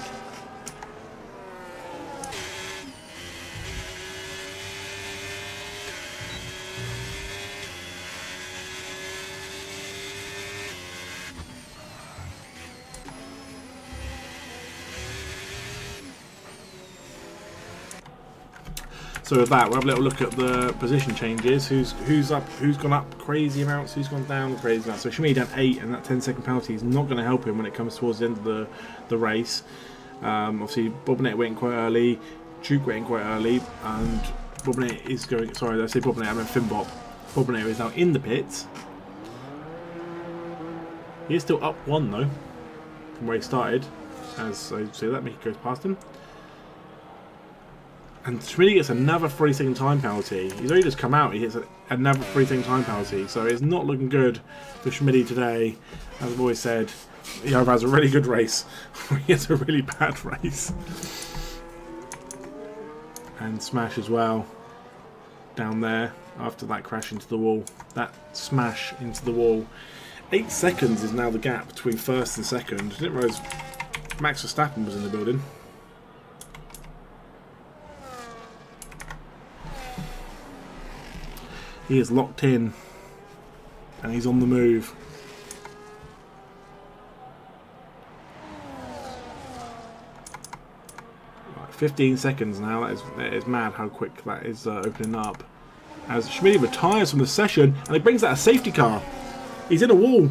So with that, we'll have a little look at the position changes. Who's up? Who's gone up crazy amounts? Who's gone down crazy amounts? So Shmi down 8, and that 10-second penalty is not going to help him when it comes towards the end of the race. Obviously, Bobnet went in quite early. Duke went in quite early, and Bobnet is going. Sorry, I say Bobnet. I meant Finbop. Bobnet is now in the pits. He is still up 1 though, from where he started. As I say that, Mickey goes past him. And Schmidt gets another 3-second time penalty. He's only just come out, he hits another 3-second time penalty. So it's not looking good for Schmidt today. As I've always said, he either has a really good race or he has a really bad race. And Smash as well, down there, after that crash into the wall. That smash into the wall. 8 seconds is now the gap between first and second. I didn't realise Max Verstappen was in the building. He is locked in, and he's on the move. Right, 15 seconds now. That is mad how quick that is opening up. As Schmidt retires from the session, and he brings out a safety car. He's in a wall.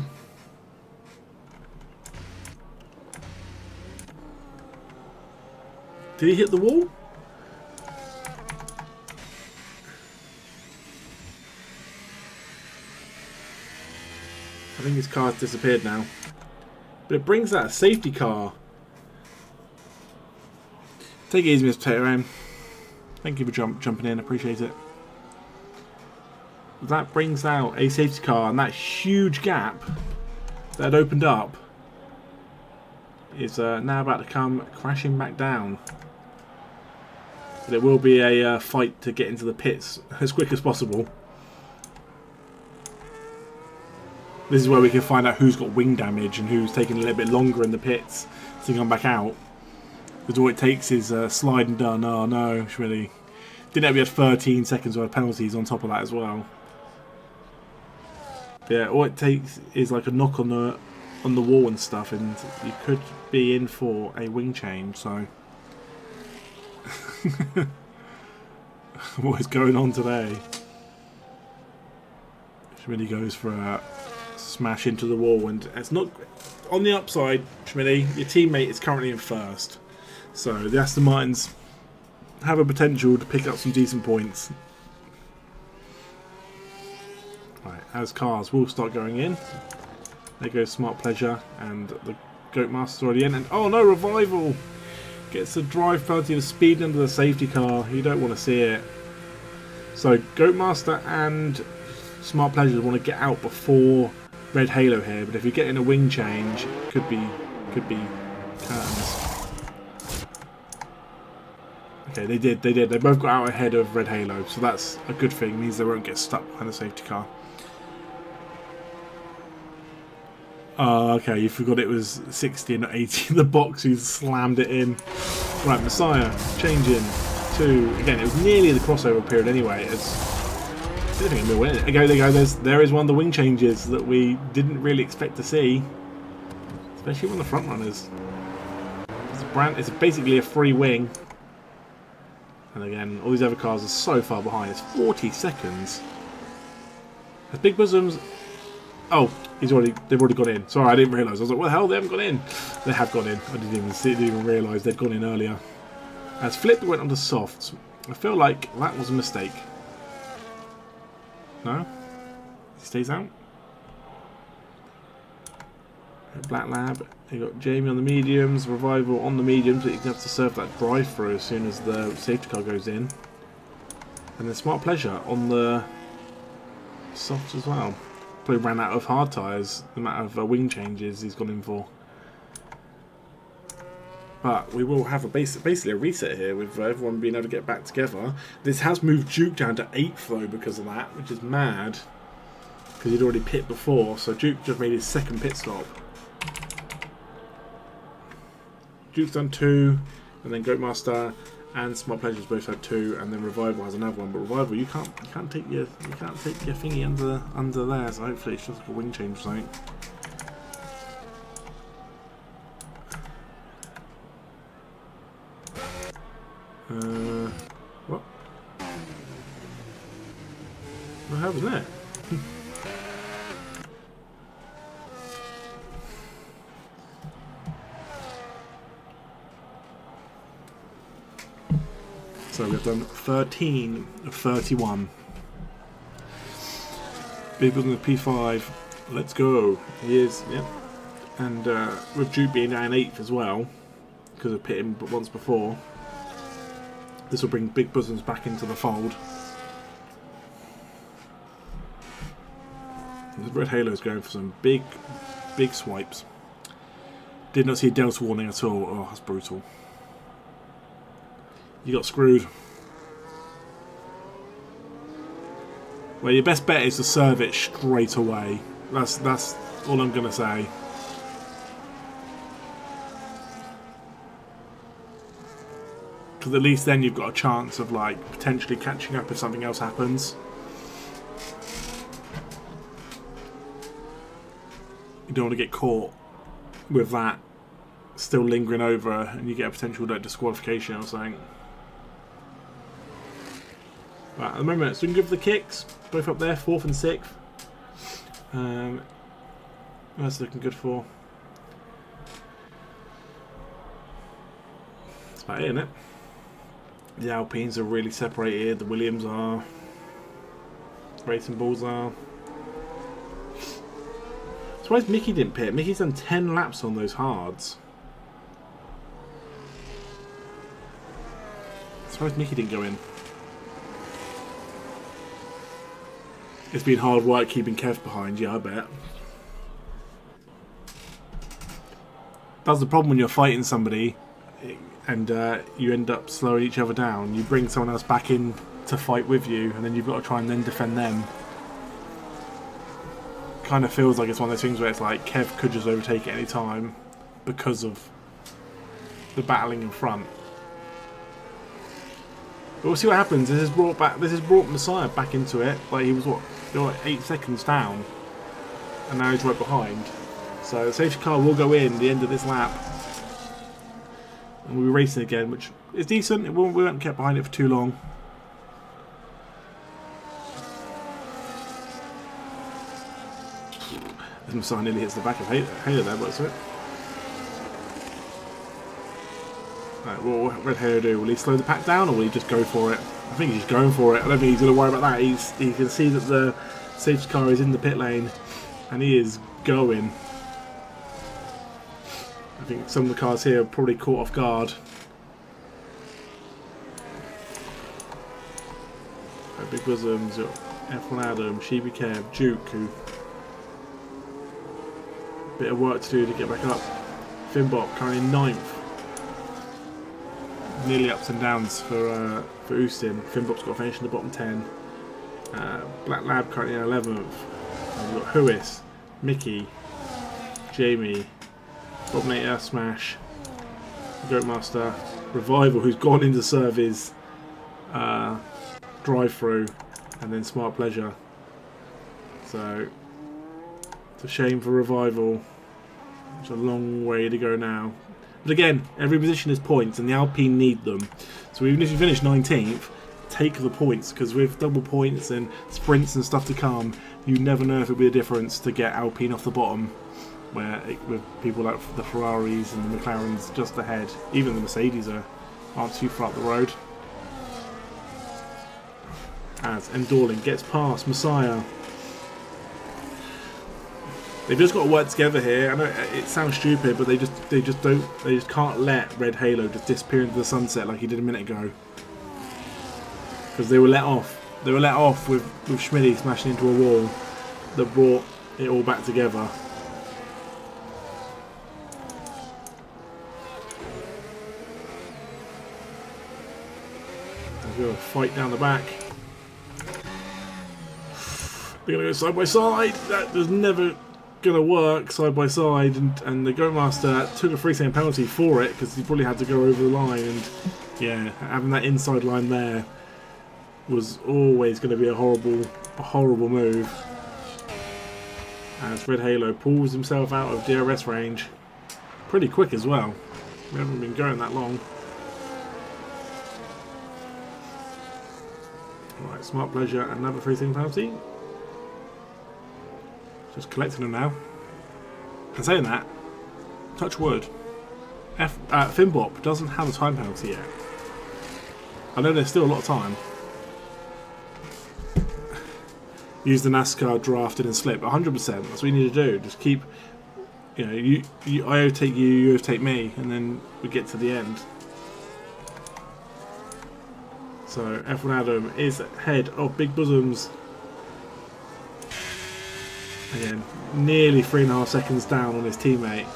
Did he hit the wall? I think his car's disappeared now. But it brings out a safety car. Take it easy, Mr. Potato Man. Thank you for jumping in, appreciate it. That brings out a safety car, and that huge gap that had opened up is now about to come crashing back down. But it will be a fight to get into the pits as quick as possible. This is where we can find out who's got wing damage and who's taking a little bit longer in the pits to come back out. Because all it takes is slide and done. Oh no, really. Didn't know we had 13 seconds worth of penalties on top of that as well. But yeah, all it takes is like a knock on the wall and stuff, and you could be in for a wing change. So, what is going on today? Schmitty goes for a smash into the wall, and it's not on the upside. Schmitty, your teammate is currently in first, so the Aston Martins have a potential to pick up some decent points. Right, as cars will start going in, there goes Smart Pleasure, and the Goat Master's already in, and oh no, Revival gets the drive penalty of speed under the safety car. You don't want to see it. So Goat Master and Smart Pleasure want to get out before Red Halo here, but if you get in a wing change, could be curtains. Okay, they did. They both got out ahead of Red Halo, so that's a good thing. It means they won't get stuck behind the safety car. Okay, you forgot it was 60 and not 80 in the box. You slammed it in. Right, Messiah, changing to again. It was nearly the crossover period anyway. I don't think we'll win it. Okay, there you go. There is one of the wing changes that we didn't really expect to see, especially when the front runners. It's basically a free wing, and again, all these other cars are so far behind. It's 40 seconds. Has Big Bosoms? Oh, they've already gone in. Sorry, I didn't realise. I was like, what the hell? They haven't gone in. They have gone in. I didn't even realise they'd gone in earlier. As Flip went on to softs, I feel like that was a mistake. No? He stays out. Black Lab. You got Jamie on the mediums, Revival on the mediums, but you can have to serve that drive through as soon as the safety car goes in. And then Smart Pleasure on the softs as well. Probably ran out of hard tyres, the amount of wing changes he's gone in for. But we will have basically a reset here with everyone being able to get back together. This has moved Duke down to 8th though because of that, which is mad. Because he'd already pit before, so Duke just made his second pit stop. Duke's done 2, and then Goatmaster and Smart Pleasures both had 2, and then Revival has another one. But Revival, you can't take your thingy under there. So hopefully it's just like a wing change or something. What? What happened there? So we've done 13 of 31. Big Building the P5. Let's go. He is, yep. And with Duke being down 8th as well, because of pitting once before, this will bring Big Bosoms back into the fold. The Red Halo's going for some big swipes. Did not see a Delta warning at all. Oh, that's brutal. You got screwed. Well, your best bet is to serve it straight away. That's all I'm gonna say. Because at least then you've got a chance of like potentially catching up if something else happens. You don't want to get caught with that still lingering over and you get a potential like disqualification or something. Right, at the moment it's looking good for the kicks, both up there, 4th and 6th. That's looking good for. That's about it, isn't it? The Alpines are really separated, the Williams are, Racing Bulls are. Surprised Mickey didn't pit. Mickey's done 10 laps on those hards. Surprised Mickey didn't go in. It's been hard work keeping Kev behind, yeah, I bet. That's the problem when you're fighting somebody and you end up slowing each other down. You bring someone else back in to fight with you and then you've got to try and then defend them. Kind of feels like it's one of those things where it's like Kev could just overtake at any time because of the battling in front. But we'll see what happens. This has brought Messiah back into it. Like he was what? They were 8 seconds down, and now he's right behind. So the safety car will go in the end of this lap, and we'll be racing again, which is decent. We won't get behind it for too long. Messiah nearly hits the back of Halo there, but it's it. Right, what will Red Halo do? Will he slow the pack down, or will he just go for it? I think he's just going for it. I don't think he's going to worry about that. He can see that the safety car is in the pit lane, and he is going. I think some of the cars here are probably caught off guard. Big Bosoms, F1 Adam, Sheeby Kev, Duke, who bit of work to do to get back up. Finbot currently 9th. Nearly ups and downs for Austin. Finbot's got to finish in the bottom 10. Black Lab currently in 11th. We've got Huis, Mickey, Jamie, Bobnator, Smash, Goatmaster, Revival, who's gone into service. Drive-through, and then Smart Pleasure. So it's a shame for Revival. It's a long way to go now. But again, every position is points, and the Alpine need them. So even if you finish 19th, take the points, because with double points and sprints and stuff to come, you never know if it'll be a difference to get Alpine off the bottom, where with people like the Ferraris and the McLarens just ahead. Even the Mercedes aren't too far up the road. As Endorling gets past Messiah. They've just got to work together here. I know it sounds stupid, but they just can't let Red Halo just disappear into the sunset like he did a minute ago. Because they were let off. They were let off with Schmitty smashing into a wall that brought it all back together. There's a bit of a fight down the back. They're going to go side by side. That was never going to work side by side. And the Goatmaster took a 3-second penalty for it because he probably had to go over the line. And yeah, having that inside line there was always going to be a horrible move. As Red Halo pulls himself out of DRS range. Pretty quick as well. We haven't been going that long. Alright, Smart Pleasure, another 3-second penalty. Just collecting them now. And saying that, touch wood, Finbop doesn't have a time penalty yet. I know there's still a lot of time. Use the NASCAR drafted and slip 100%. That's what you need to do. Just keep, I overtake you, you overtake me, and then we get to the end. So F1 Adam is ahead of Big Bosoms. Again, nearly 3.5 seconds down on his teammate.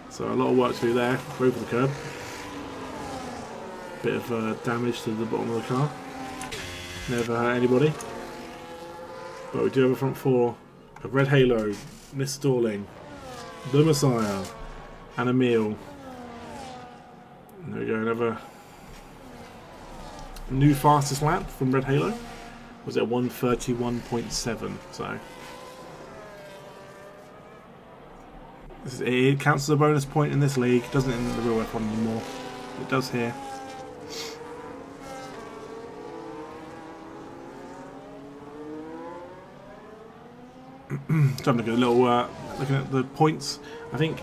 So a lot of work to do there. Over the curb. Bit of damage to the bottom of the car. Never hurt anybody. But we do have a front four of Red Halo, Miss Stalling, the Messiah, and Emil. And there we go, another new fastest lap from Red Halo. Was it 1:31.7? So it counts as a bonus point in this league. Doesn't in the real F1 anymore. It does here. So I'm looking at the points. I think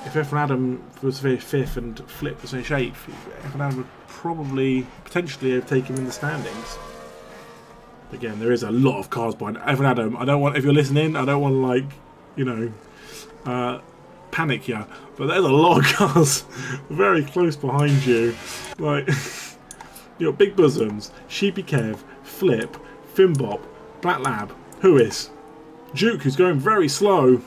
if F1 Adam was finished 5th and Flip was finished 8th, F1 Adam would probably potentially overtake him in the standings. Again, there is a lot of cars behind F1 Adam. I don't want, if you're listening, I don't want to panic you, but there's a lot of cars very close behind you. Like you got Big Bosoms, Sheepy Kev, Flip, Finbop, Black Lab, Huis, Duke, who's going very slow.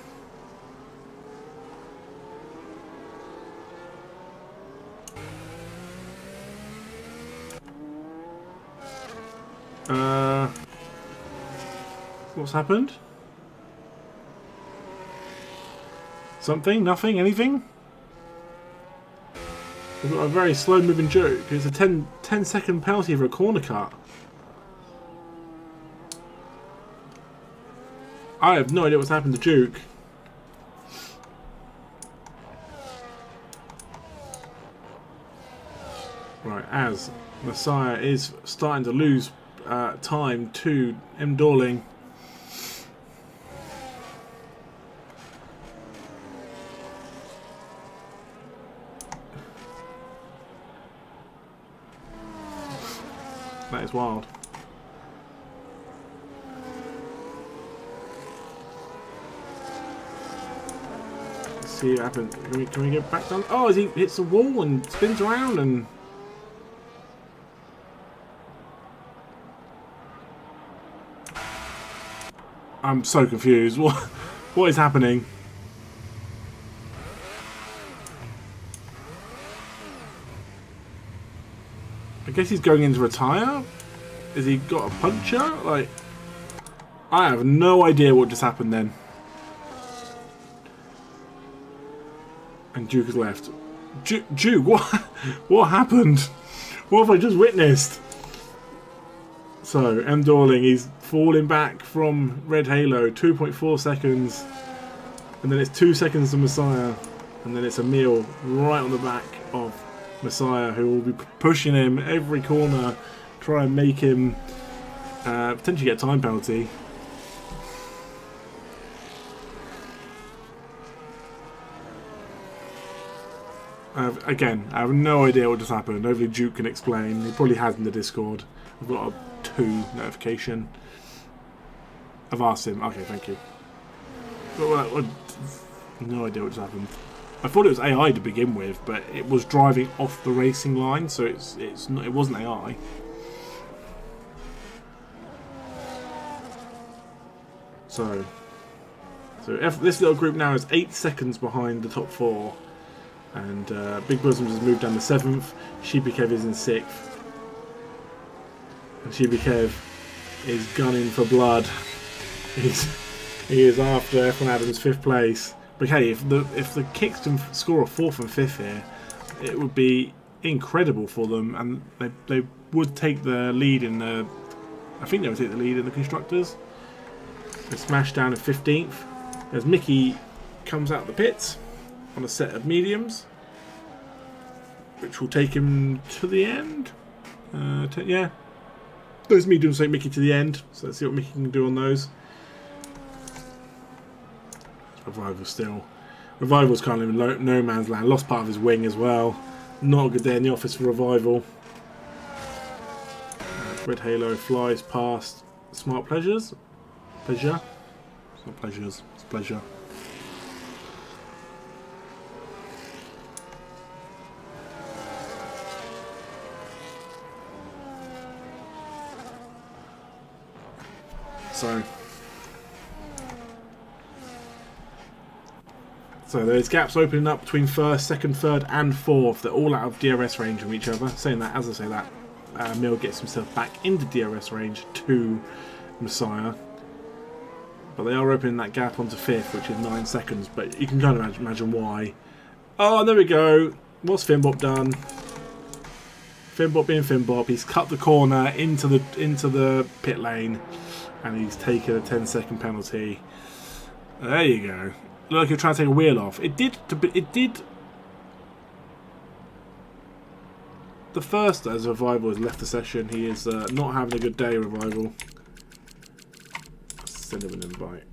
What's happened? Something? Nothing? Anything? We've got a very slow moving Duke. It's a 10-second penalty for a corner cut. I have no idea what's happened to Duke. Right, as Messiah is starting to lose time to M. Dorling. It's wild. Let's see what happens. Can we get back down? Oh, as he hits the wall and spins around and... I'm so confused. What is happening? I guess he's going in to retire? Has he got a puncture? Like, I have no idea what just happened then. And Duke has left. Duke, what happened? What have I just witnessed? So, M. Dorling, he's falling back from Red Halo, 2.4 seconds. And then it's 2 seconds to Messiah. And then it's Emil right on the back of Messiah, who will be pushing him every corner, try and make him potentially get a time penalty. Again, I have no idea what just happened. Hopefully Duke can explain. He probably has in the Discord. I've got a 2 notification. I've asked him. Okay, thank you. But, no idea what just happened. I thought it was AI to begin with, but it was driving off the racing line, so it wasn't AI. So this little group now is 8 seconds behind the top 4, and Big Bosoms has moved down to 7th. Shibikev is in 6th, and Shibikev is gunning for blood. He is after F1 Adams' 5th place. But hey, if the Kingston score a 4th and 5th here, it would be incredible for them, and they would take the lead in the... I think they would take the lead in the constructors. They smash down to 15th as Mickey comes out of the pits on a set of mediums, which will take him to the end. Yeah, those mediums take Mickey to the end, so let's see what Mickey can do on those. Revival still. Revival's kind of in no man's land. Lost part of his wing as well. Not a good day in the office for Revival. Red Halo flies past Smart Pleasures. Pleasure? It's not pleasures, it's pleasure. So there's gaps opening up between 1st, 2nd, 3rd and 4th. They're all out of DRS range from each other. Saying that, as I say that, Mill gets himself back into DRS range to Messiah. But they are opening that gap onto 5th, which is 9 seconds. But you can kind of imagine why. Oh, there we go. What's Finbop done? Finbop being Finbop. He's cut the corner into the pit lane. And he's taken a 10-second penalty. There you go. Look like he'll try to take a wheel off. It did. The first as Revival has left the session. He is not having a good day, Revival. Send him an invite.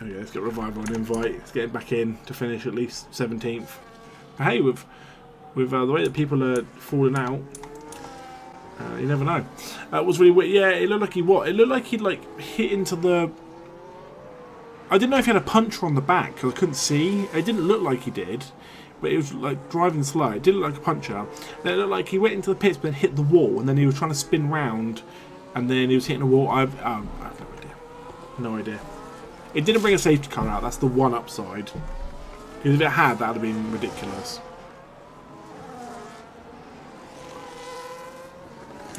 Okay, let's get Revival an invite. Let's get him back in to finish at least 17th. But hey, with the way that people are falling out, you never know. It was really weird. Yeah, it looked like It looked like he'd hit into the... I didn't know if he had a puncher on the back because I couldn't see. It didn't look like he did, but it was like driving slow. It didn't look like a puncher. Then it looked like he went into the pits but then hit the wall, and then he was trying to spin round, and then he was hitting a wall. I have no idea. No idea. It didn't bring a safety car out. That's the one upside. Because if it had, that would have been ridiculous.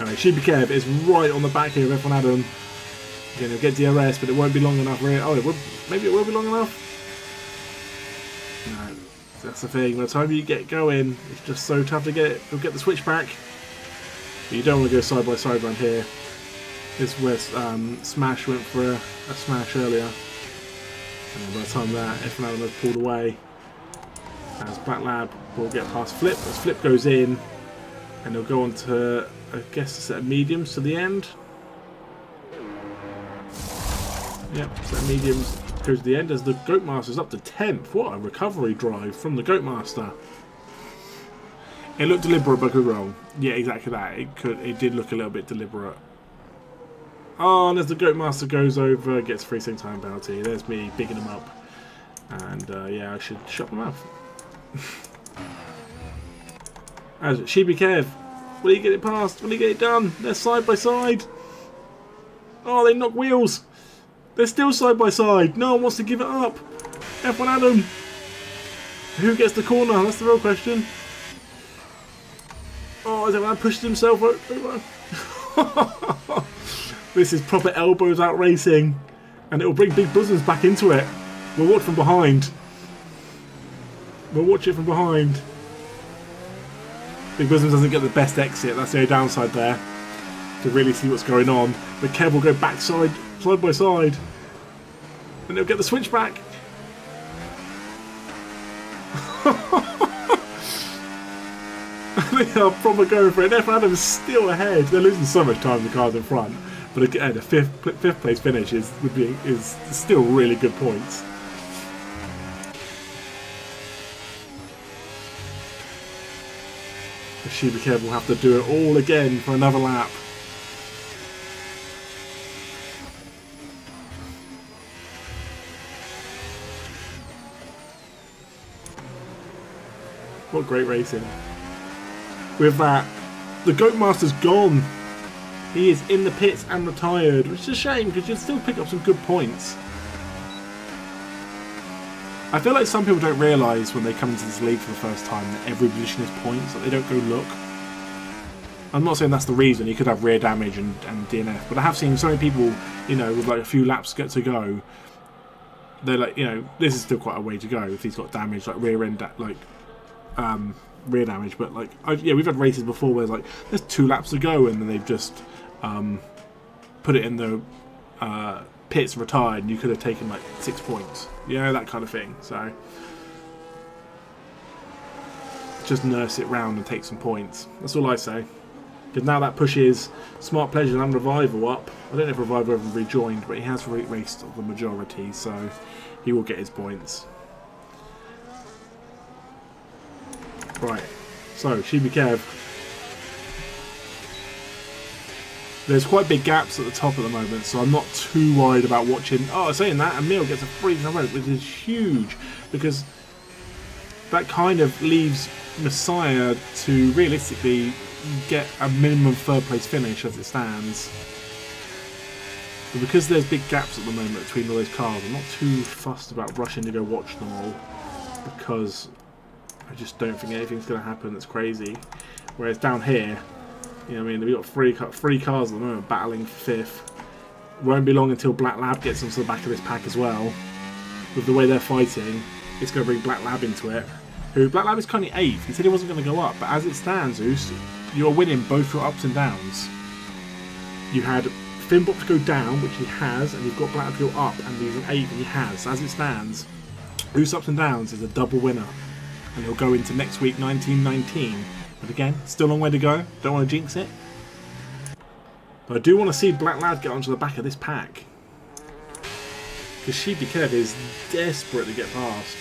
Anyway, Shibikev is right on the back here of F1 Adam. Again, he'll get DRS, but it won't be long enough. Oh, maybe it will be long enough? No, that's the thing. By the time you get going, it's just so tough to get it. You'll get the switch back. But you don't want to go side by side around here. This is where Smash went for a smash earlier. And by the time that F1 Adam has pulled away, as Black Lab will get past Flip. As Flip goes in, and he'll go on to, I guess, a set of mediums to the end. Yep, set of mediums goes to the end as the Goatmaster's up to 10th. What a recovery drive from the Goatmaster. It looked deliberate, but could be wrong. Yeah, exactly that. It did look a little bit deliberate. Oh, and as the Goat Master goes over, gets free same time penalty. There's me bigging him up. And yeah, I should shut my mouth. As Sheepy Kev, will he get it past? Will he get it done? They're side by side. Oh, they knock wheels. They're still side by side. No one wants to give it up. F1 Adam. Who gets the corner? That's the real question. Oh, is everyone pushed himself over? This is proper elbows out racing. And it will bring Big Bosoms back into it. We'll watch from behind. We'll watch it from behind. Big Bosoms doesn't get the best exit. That's the only downside there. To really see what's going on. But Kev will go back side by side. And he'll get the switchback. They are proper going for it. F1 Adam is still ahead. They're losing so much time with the cars in front. But again, a fifth place finish is still really good points. Sheepy Kev will have to do it all again for another lap. What great racing. With that, the Goat Master's gone. He is in the pits and retired, which is a shame because you'd still pick up some good points. I feel like some people don't realise when they come into this league for the first time that every position is points, that they don't go look. I'm not saying that's the reason, he could have rear damage and DNF, but I have seen so many people, you know, with like a few laps to go, they're like, you know, this is still quite a way to go if he's got damage, like rear end, rear damage, but like, yeah, we've had races before where like, there's 2 laps to go and then they've just put it in the pits, retired, and you could have taken like 6 points, you know, that kind of thing. So just nurse it round and take some points. That's all I say. Because now that pushes Smart Pleasure and Revival up. I don't know if Revival ever rejoined, but he has raced the majority, so he will get his points. Right, so Sheepy Kev. There's quite big gaps at the top at the moment, so I'm not too worried about watching. Oh, saying that, Emil gets a free road, which is huge, because that kind of leaves Messiah to realistically get a minimum 3rd place finish as it stands. But because there's big gaps at the moment between all those cars, I'm not too fussed about rushing to go watch them all, because I just don't think anything's going to happen that's crazy. Whereas down here, you know what I mean, we've got three cars at the moment battling for 5th. Won't be long until Black Lab gets onto the back of this pack as well. With the way they're fighting, it's going to bring Black Lab into it. Black Lab is currently 8th. He said he wasn't going to go up, but as it stands, Zeus, you're winning both your ups and downs. You had Finbop go down, which he has, and you've got Black Lab go up, and he's an 8th, and he has. So as it stands, Zeus ups and downs is a double winner. And he'll go into next week 1919. But again, still a long way to go. Don't want to jinx it. But I do want to see Black Lad get onto the back of this pack. Because Sheepy Kev is desperate to get past.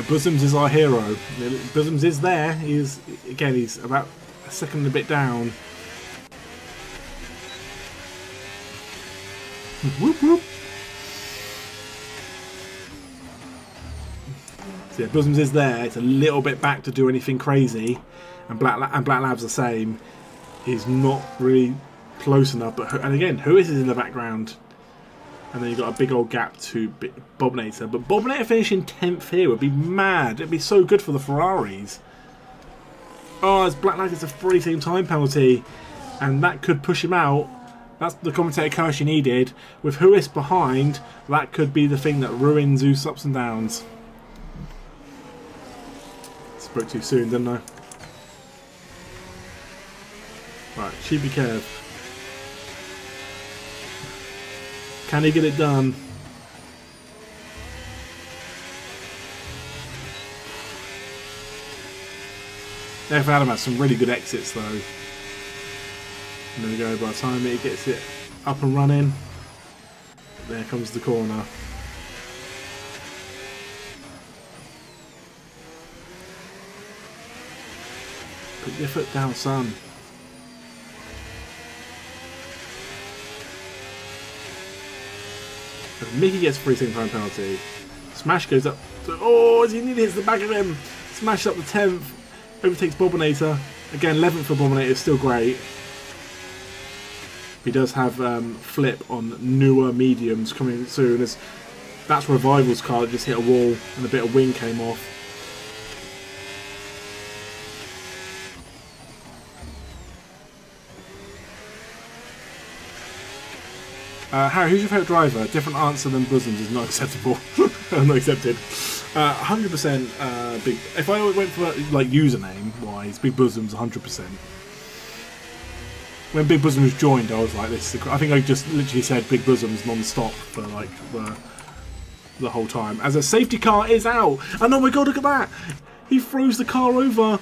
Bosoms is our hero. Bosoms is there. He's about a second and a bit down. Whoop whoop. So yeah, Bosoms is there. It's a little bit back to do anything crazy, and Black Lab's the same. He's not really close enough. But and again, who is in the background? And then you've got a big old gap to Bobinator. But Bobinator finishing 10th here would be mad. It'd be so good for the Ferraris. Oh, as Black Lad gets a free same time penalty, and that could push him out. That's the commentator curse you needed. With Huis behind, that could be the thing that ruins Zeus ups and downs. Spoke too soon, didn't I? Right, Sheepy Kev. Can he get it done? F1 Adam has some really good exits though. And there we go, by the time he gets it up and running, There comes the corner. Put your foot down, son. Mickey gets a free second time penalty. Smash goes up. Oh, as he nearly hits the back of him. Smash up the 10th. Overtakes Bobinator. Again, 11th for Bobinator is still great. He does have flip on newer mediums coming soon. That's Revival's car that just hit a wall and a bit of wing came off. Harry, who's your favourite driver? Different answer than Bosoms is not acceptable. Not accepted. 100% big. If I went for like username wise, Big Bosoms 100%. When Big Bosoms joined, I was like, "This." I think I just literally said Big Bosoms non-stop for like the whole time. As a safety car is out, and oh my god, look at that! He throws the car over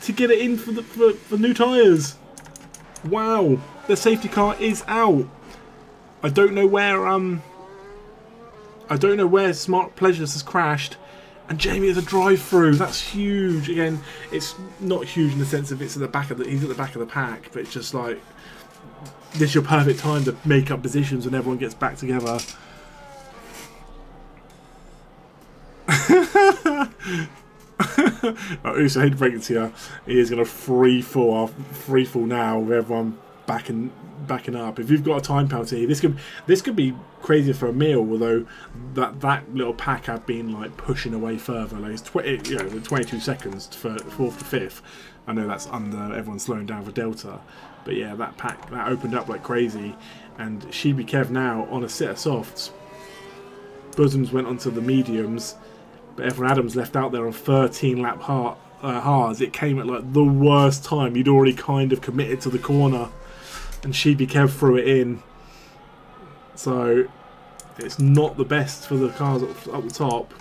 to get it in for new tyres. Wow, the safety car is out. I don't know where Smart Pleasures has crashed, and Jamie has a drive-through. That's huge. Again, it's not huge in the sense of he's at the back of the pack, but it's just like this is your perfect time to make up positions when everyone gets back together. Uso, I hate to break it to you, he is going to free fall now with everyone backing up. If you've got a time penalty, this could be crazier for a meal. Although that little pack have been like pushing away further. Like it's 22 seconds for 4th to 5th. I know that's under everyone slowing down for Delta, but yeah, that pack that opened up like crazy. And Shibi Kev now on a set of softs. Bosoms went onto the mediums, but Evan Adams left out there on 13 lap hards. It came at like the worst time. You'd already kind of committed to the corner. And Shibi Kev threw it in, so it's not the best for the cars up the top.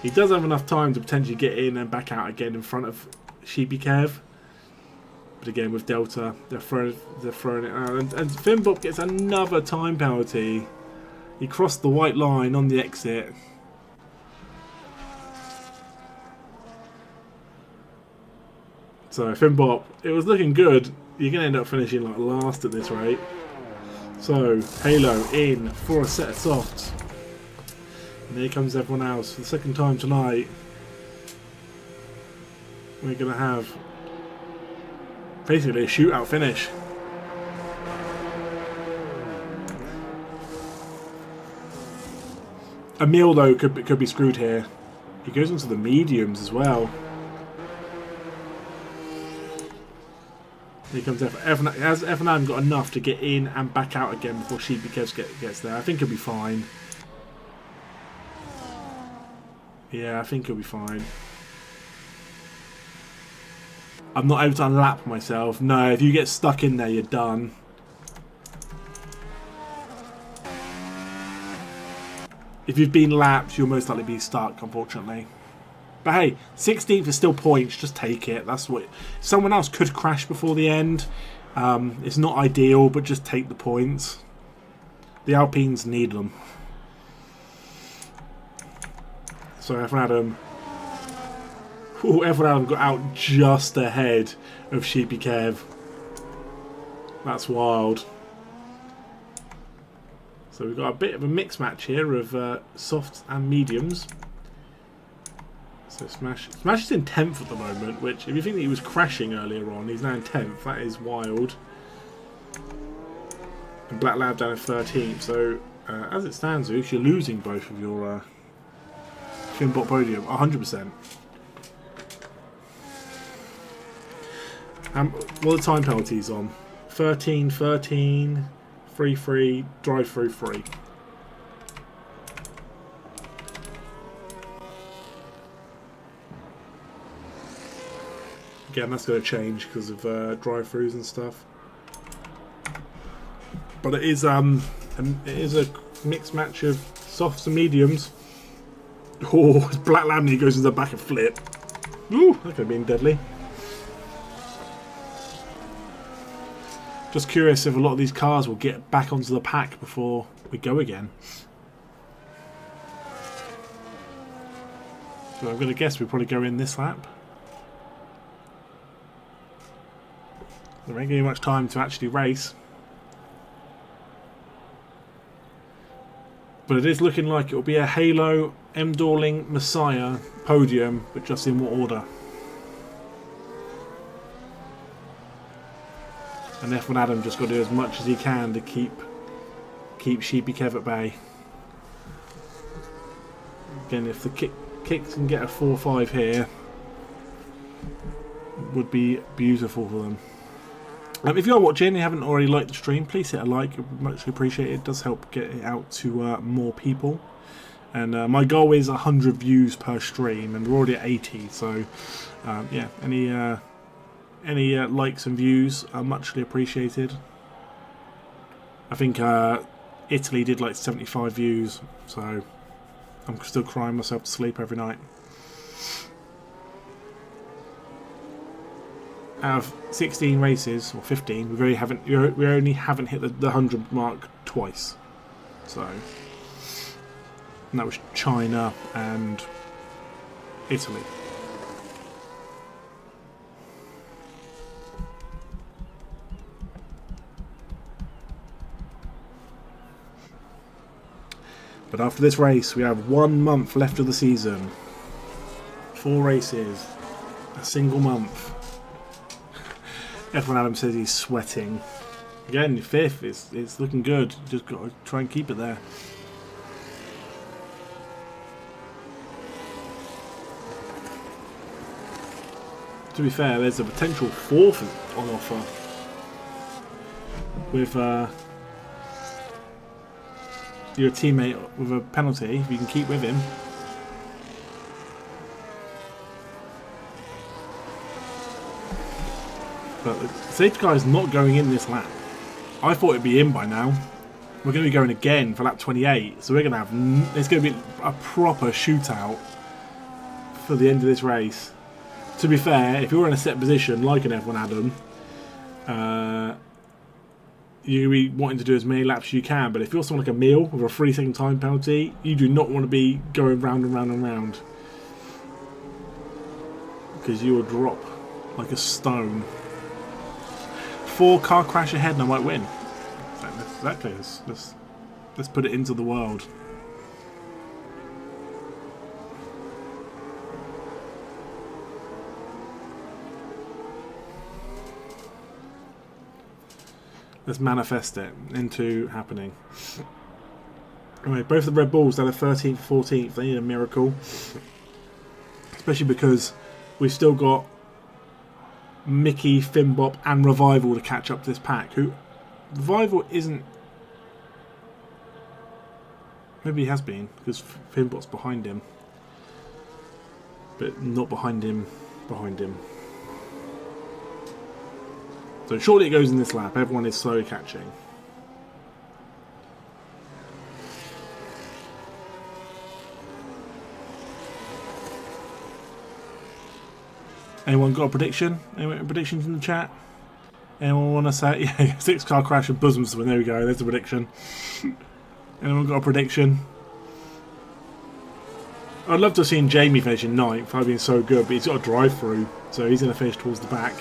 He does have enough time to potentially get in and back out again in front of Shibi Kev, but again with Delta, they're throwing it out, and Finbop gets another time penalty. He crossed the white line on the exit. So Finbop, it was looking good. You're going to end up finishing like last at this rate. So, Halo in for a set of softs. And here comes everyone else. For the second time tonight, we're going to have basically a shootout finish. Emil, though, could be screwed here. He goes into the mediums as well. Here comes Evan. Has Evan Adam got enough to get in and back out again before Shibi Kev gets there? I think he'll be fine. Yeah, I think he'll be fine. I'm not able to unlap myself. No, if you get stuck in there, you're done. If you've been lapped, you'll most likely be stuck, unfortunately. But hey, 16th is still points. Just take it. That's what. Someone else could crash before the end. It's not ideal, but just take the points. The Alpines need them. So Evan Adam. Ooh, Evan Adam got out just ahead of Shibi Kev. That's wild. So we've got a bit of a mixed match here of softs and mediums. So Smash is in 10th at the moment, which if you think that he was crashing earlier on, he's now in 10th. That is wild. And Black Lab down in 13th. So as it stands, Oosh, you're losing both of your Finbot podium, 100%. What are the time penalties on? 13, 13, 3, 3, drive through 3. Again, that's going to change because of drive-throughs and stuff. But it is a mixed match of softs and mediums. Oh, it's Black Lamb, he goes into the back and flip. Ooh, that could have been deadly. Just curious if a lot of these cars will get back onto the pack before we go again. So I'm going to guess we probably go in this lap. There ain't going to be much time to actually race. But it is looking like it will be a Halo, M-Dorling, Messiah podium, but just in what order? And F1 Adam just got to do as much as he can to keep Sheepy Kev at bay. Again, if the kicks can get a 4-5 here, it would be beautiful for them. If you are watching and you haven't already liked the stream, please hit a like. It would much appreciated. It does help get it out to more people. And my goal is 100 views per stream, and we're already at 80. So, yeah, any likes and views are muchly appreciated. I think Italy did like 75 views, so I'm still crying myself to sleep every night. Out of 16 races, or 15, we only haven't hit the 100 mark twice. So, and that was China and Italy. But after this race, we have 1 month left of the season. 4 races, a single month. F1 Adam says he's sweating. Again, 5th, it's looking good. Just got to try and keep it there. To be fair, there's a potential 4th on offer with your teammate with a penalty. If you can keep with him. But the safety car is not going in this lap. I thought it'd be in by now. We're going to be going again for lap 28, so we're going to have. It's going to be a proper shootout for the end of this race. To be fair, if you're in a set position like an F1 Adam, you're going to be wanting to do as many laps as you can. But if you're someone like a Meal with a 3-second time penalty, you do not want to be going round and round and round, because you will drop like a stone. 4 car crash ahead and I might win. Exactly. Let's put it into the world. Let's manifest it into happening. Anyway, both the Red Bulls, they're the 13th, 14th. They need a miracle. Especially because we've still got Mickey, Finbop and Revival to catch up to this pack. Who Revival isn't. Maybe he has been, because Finbop's behind him. But not behind him. So shortly it goes in this lap. Everyone is slowly catching. Anyone got a prediction? Anyone predictions in the chat? Anyone want to say? Yeah, 6 car crash and bosoms win. There we go. There's the prediction. Anyone got a prediction? I'd love to have seen Jamie finish in 9th. I've been so good, but he's got a drive through, so he's going to finish towards the back.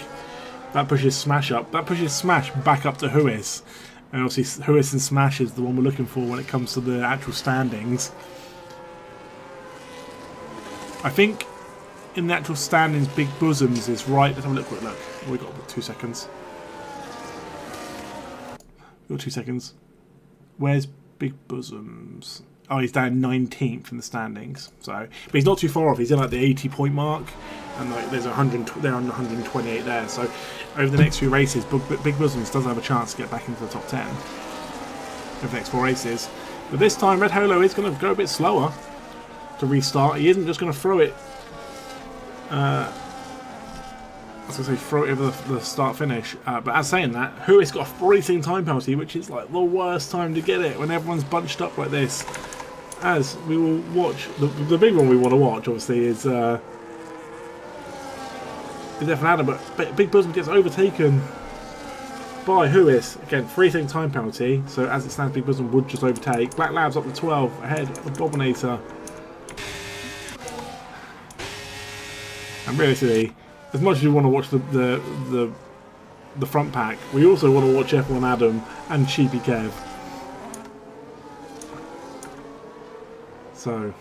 That pushes Smash up. That pushes Smash back up to Huis. And obviously, Huis and Smash is the one we're looking for when it comes to the actual standings. I think in the actual standings, Big Bosoms is right. Let's have a quick look. Oh, we've got 2 seconds. We've got 2 seconds. Where's Big Bosoms? Oh, he's down 19th in the standings. So, but he's not too far off. He's in like the 80-point mark, and like there's 100. They're on 128 there. So, over the next few races, Big Bosoms does have a chance to get back into the top 10 over the next 4 races. But this time, Red Holo is going to go a bit slower to restart. He isn't just going to throw it. I was going to say throw it over the start-finish. But as saying that, Huis got a 3-second time penalty, which is like the worst time to get it when everyone's bunched up like this. As we will watch, the big one we want to watch, obviously, is F1 Adam, but Big Bosom gets overtaken by Huis. Again, 3-second time penalty. So as it stands, Big Bosom would just overtake. Black Labs up to 12 ahead of Dominator. And realistically, as much as we want to watch the front pack, we also want to watch F1 Adam and Sheepy Kev. So,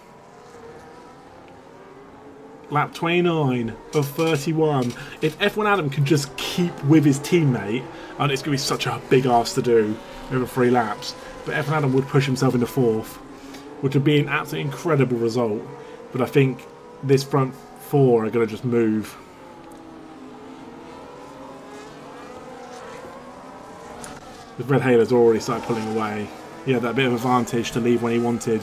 lap 29 of 31. If F1 Adam can just keep with his teammate, and it's going to be such a big ask to do over 3 laps, but F1 Adam would push himself into 4th, which would be an absolutely incredible result. But I think this front 4 are going to just move. The Red Halo's already started pulling away. He had that bit of advantage to leave when he wanted.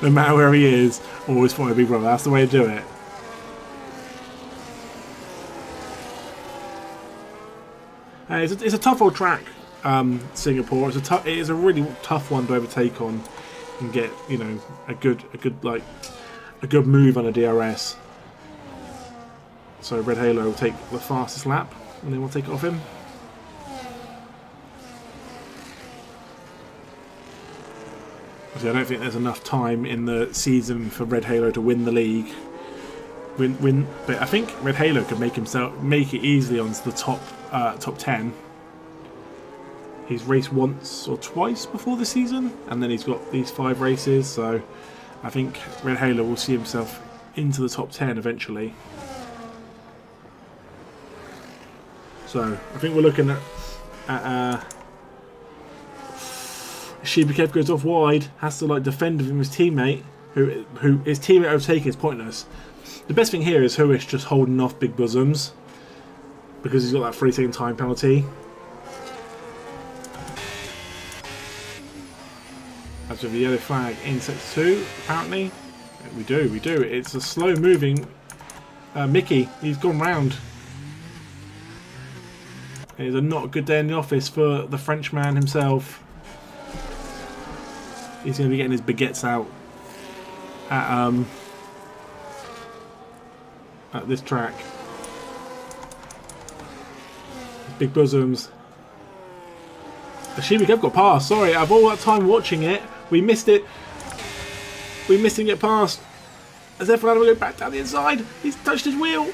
No matter where he is, always follow Big Brother. That's the way to do it. It's a tough old track, Singapore. It is a really tough one to overtake on and get, you know, a good move on a DRS. So Red Halo will take the fastest lap, and then we'll take it off him. I don't think there's enough time in the season for Red Halo to win the league. But I think Red Halo could make it easily onto the top 10. He's raced once or twice before the season, and then he's got these 5 races. So I think Red Halo will see himself into the top 10 eventually. So I think we're looking at Sheepy Kev goes off wide, has to like defend from his teammate, who his teammate overtaking is pointless. The best thing here is Huis just holding off Big Bosoms because he's got that 3-second time penalty. That's with the yellow flag in sector 2, apparently. We do. It's a slow moving Mickey. He's gone round. It's a not good day in the office for the Frenchman himself. He's going to be getting his baguettes out at this track. Big Bosoms. Sheepy Kev got past. Sorry, out of all that time watching it, we missed it. We missed him get past. As F1 Adam will go back down the inside. He's touched his wheel.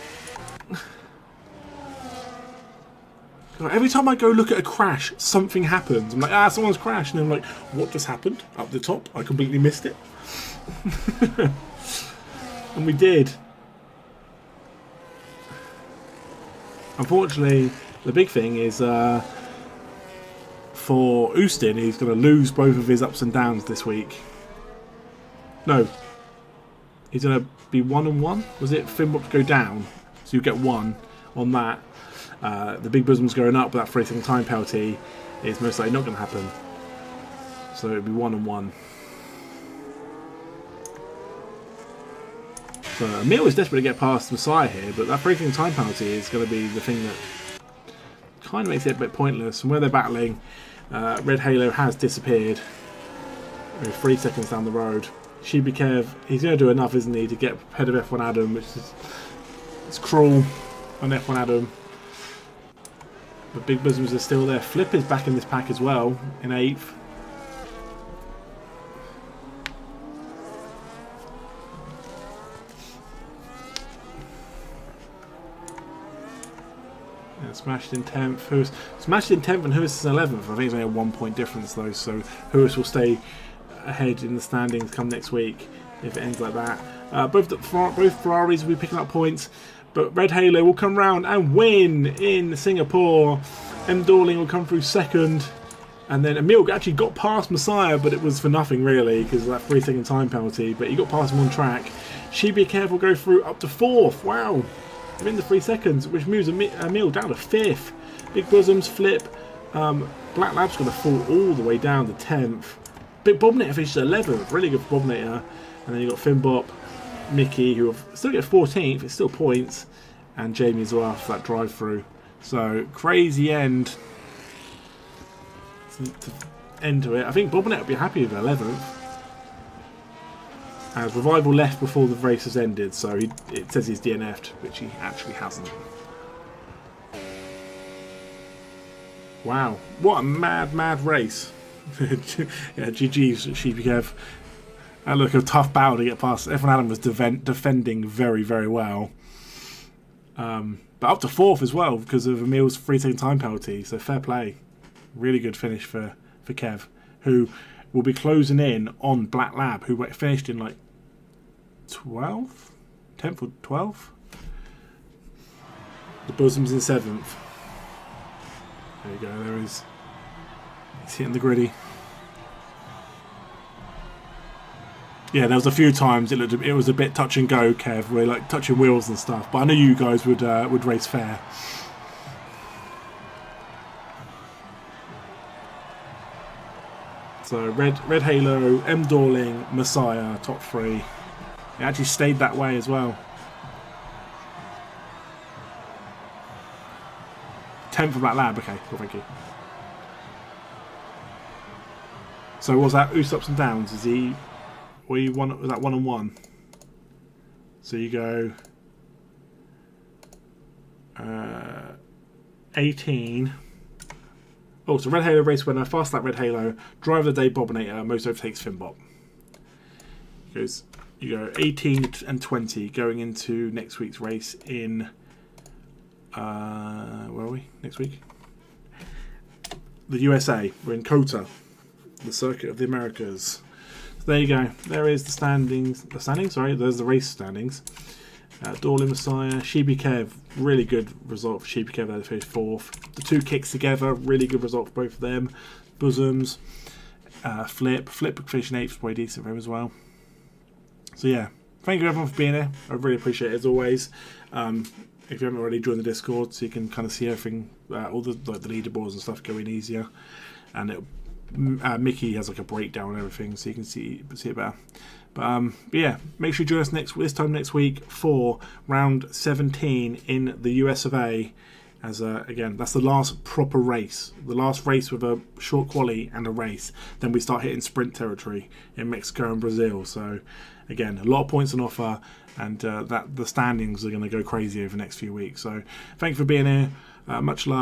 God, every time I go look at a crash, something happens. I'm like, someone's crashed. And I'm like, what just happened? Up the top? I completely missed it. And we did. Unfortunately, the big thing is for Austin, he's going to lose both of his ups and downs this week. No. He's going to be 1-1. Was it Finbot to go down? So you get 1 on that. The Big Bosom's going up, but that 3-second time penalty is most likely not going to happen. So it'll be 1-1. So Emil is desperate to get past Messiah here, but that 3-second time penalty is going to be the thing that kind of makes it a bit pointless. And where they're battling, Red Halo has disappeared. We're 3 seconds down the road. Sheepy Kev, he's going to do enough, isn't he, to get ahead of F1 Adam, which is it's cruel on F1 Adam. But Big Bosoms are still there. Flip is back in this pack as well, in 8th. Yeah, smashed in 10th. Smashed in 10th and Huis is 11th. I think it's only a 1 point difference though, so Huis will stay ahead in the standings come next week if it ends like that. Both Ferraris will be picking up points. But Red Halo will come round and win in Singapore. M. Dorling will come through 2nd. And then Emil actually got past Messiah, but it was for nothing really because of that 3-second time penalty. But he got past him on track. Sheepy Kev will go through up to 4th. Wow. Within the 3 seconds, which moves Emil down to 5th. Big Bosoms flip. Black Lab's going to fall all the way down to 10th. Big Bobnator finishes 11th. Really good for Bobnator. And then you've got Finbop, Mickey, who will still get 14th, it's still points, and Jamie as well for that drive through. So crazy end to it. I think Bobnet will be happy with 11th. As Revival left before the race has ended, so it says he's DNF'd, which he actually hasn't. Wow, what a mad race. Yeah, GG's Sheepy Kev. That looked a tough battle to get past. F1 was defending very well. But up to 4th as well because of Emil's 3-second time penalty. So fair play. Really good finish for Kev, who will be closing in on Black Lab, who finished in like 12th? 10th or 12th? The Bosum's in 7th. There you go, there is. He's hitting the griddy. Yeah, there was a few times it was a bit touch and go, Kev, where like touching wheels and stuff. But I knew you guys would race fair. So Red Halo, M Dorling, Messiah, top 3. It actually stayed that way as well. 10th for Black Lab. Okay, cool, thank you. So was that Usops and Downs? Is he? Was that 1 and 1? So you go 18. Oh, so Red Halo race winner, fast lap Red Halo, driver of the day Bobinator, most overtakes Finbot. You go 18 and 20 going into next week's race in where are we next week? The USA. We're in Kota, the Circuit of the Americas. There you go. There is the standings. Sorry, there's the race standings. Dorley Messiah, Sheepy Kev, really good result for Sheepy Kev. They finished 4th. The 2 kicks together, really good result for both of them. Bosoms, Flip finishing 8th, probably decent for him as well. So yeah, thank you everyone for being here. I really appreciate it as always. If you haven't already joined the Discord, so you can kind of see everything, all the leaderboards and stuff going easier, and Mickey has like a breakdown and everything, so you can see it better. But yeah, make sure you join us this time next week for round 17 in the US of A. As again, that's the last proper race, the last race with a short quali and a race. Then we start hitting sprint territory in Mexico and Brazil. So again, a lot of points on offer, and that the standings are going to go crazy over the next few weeks. So thank you for being here. Much love.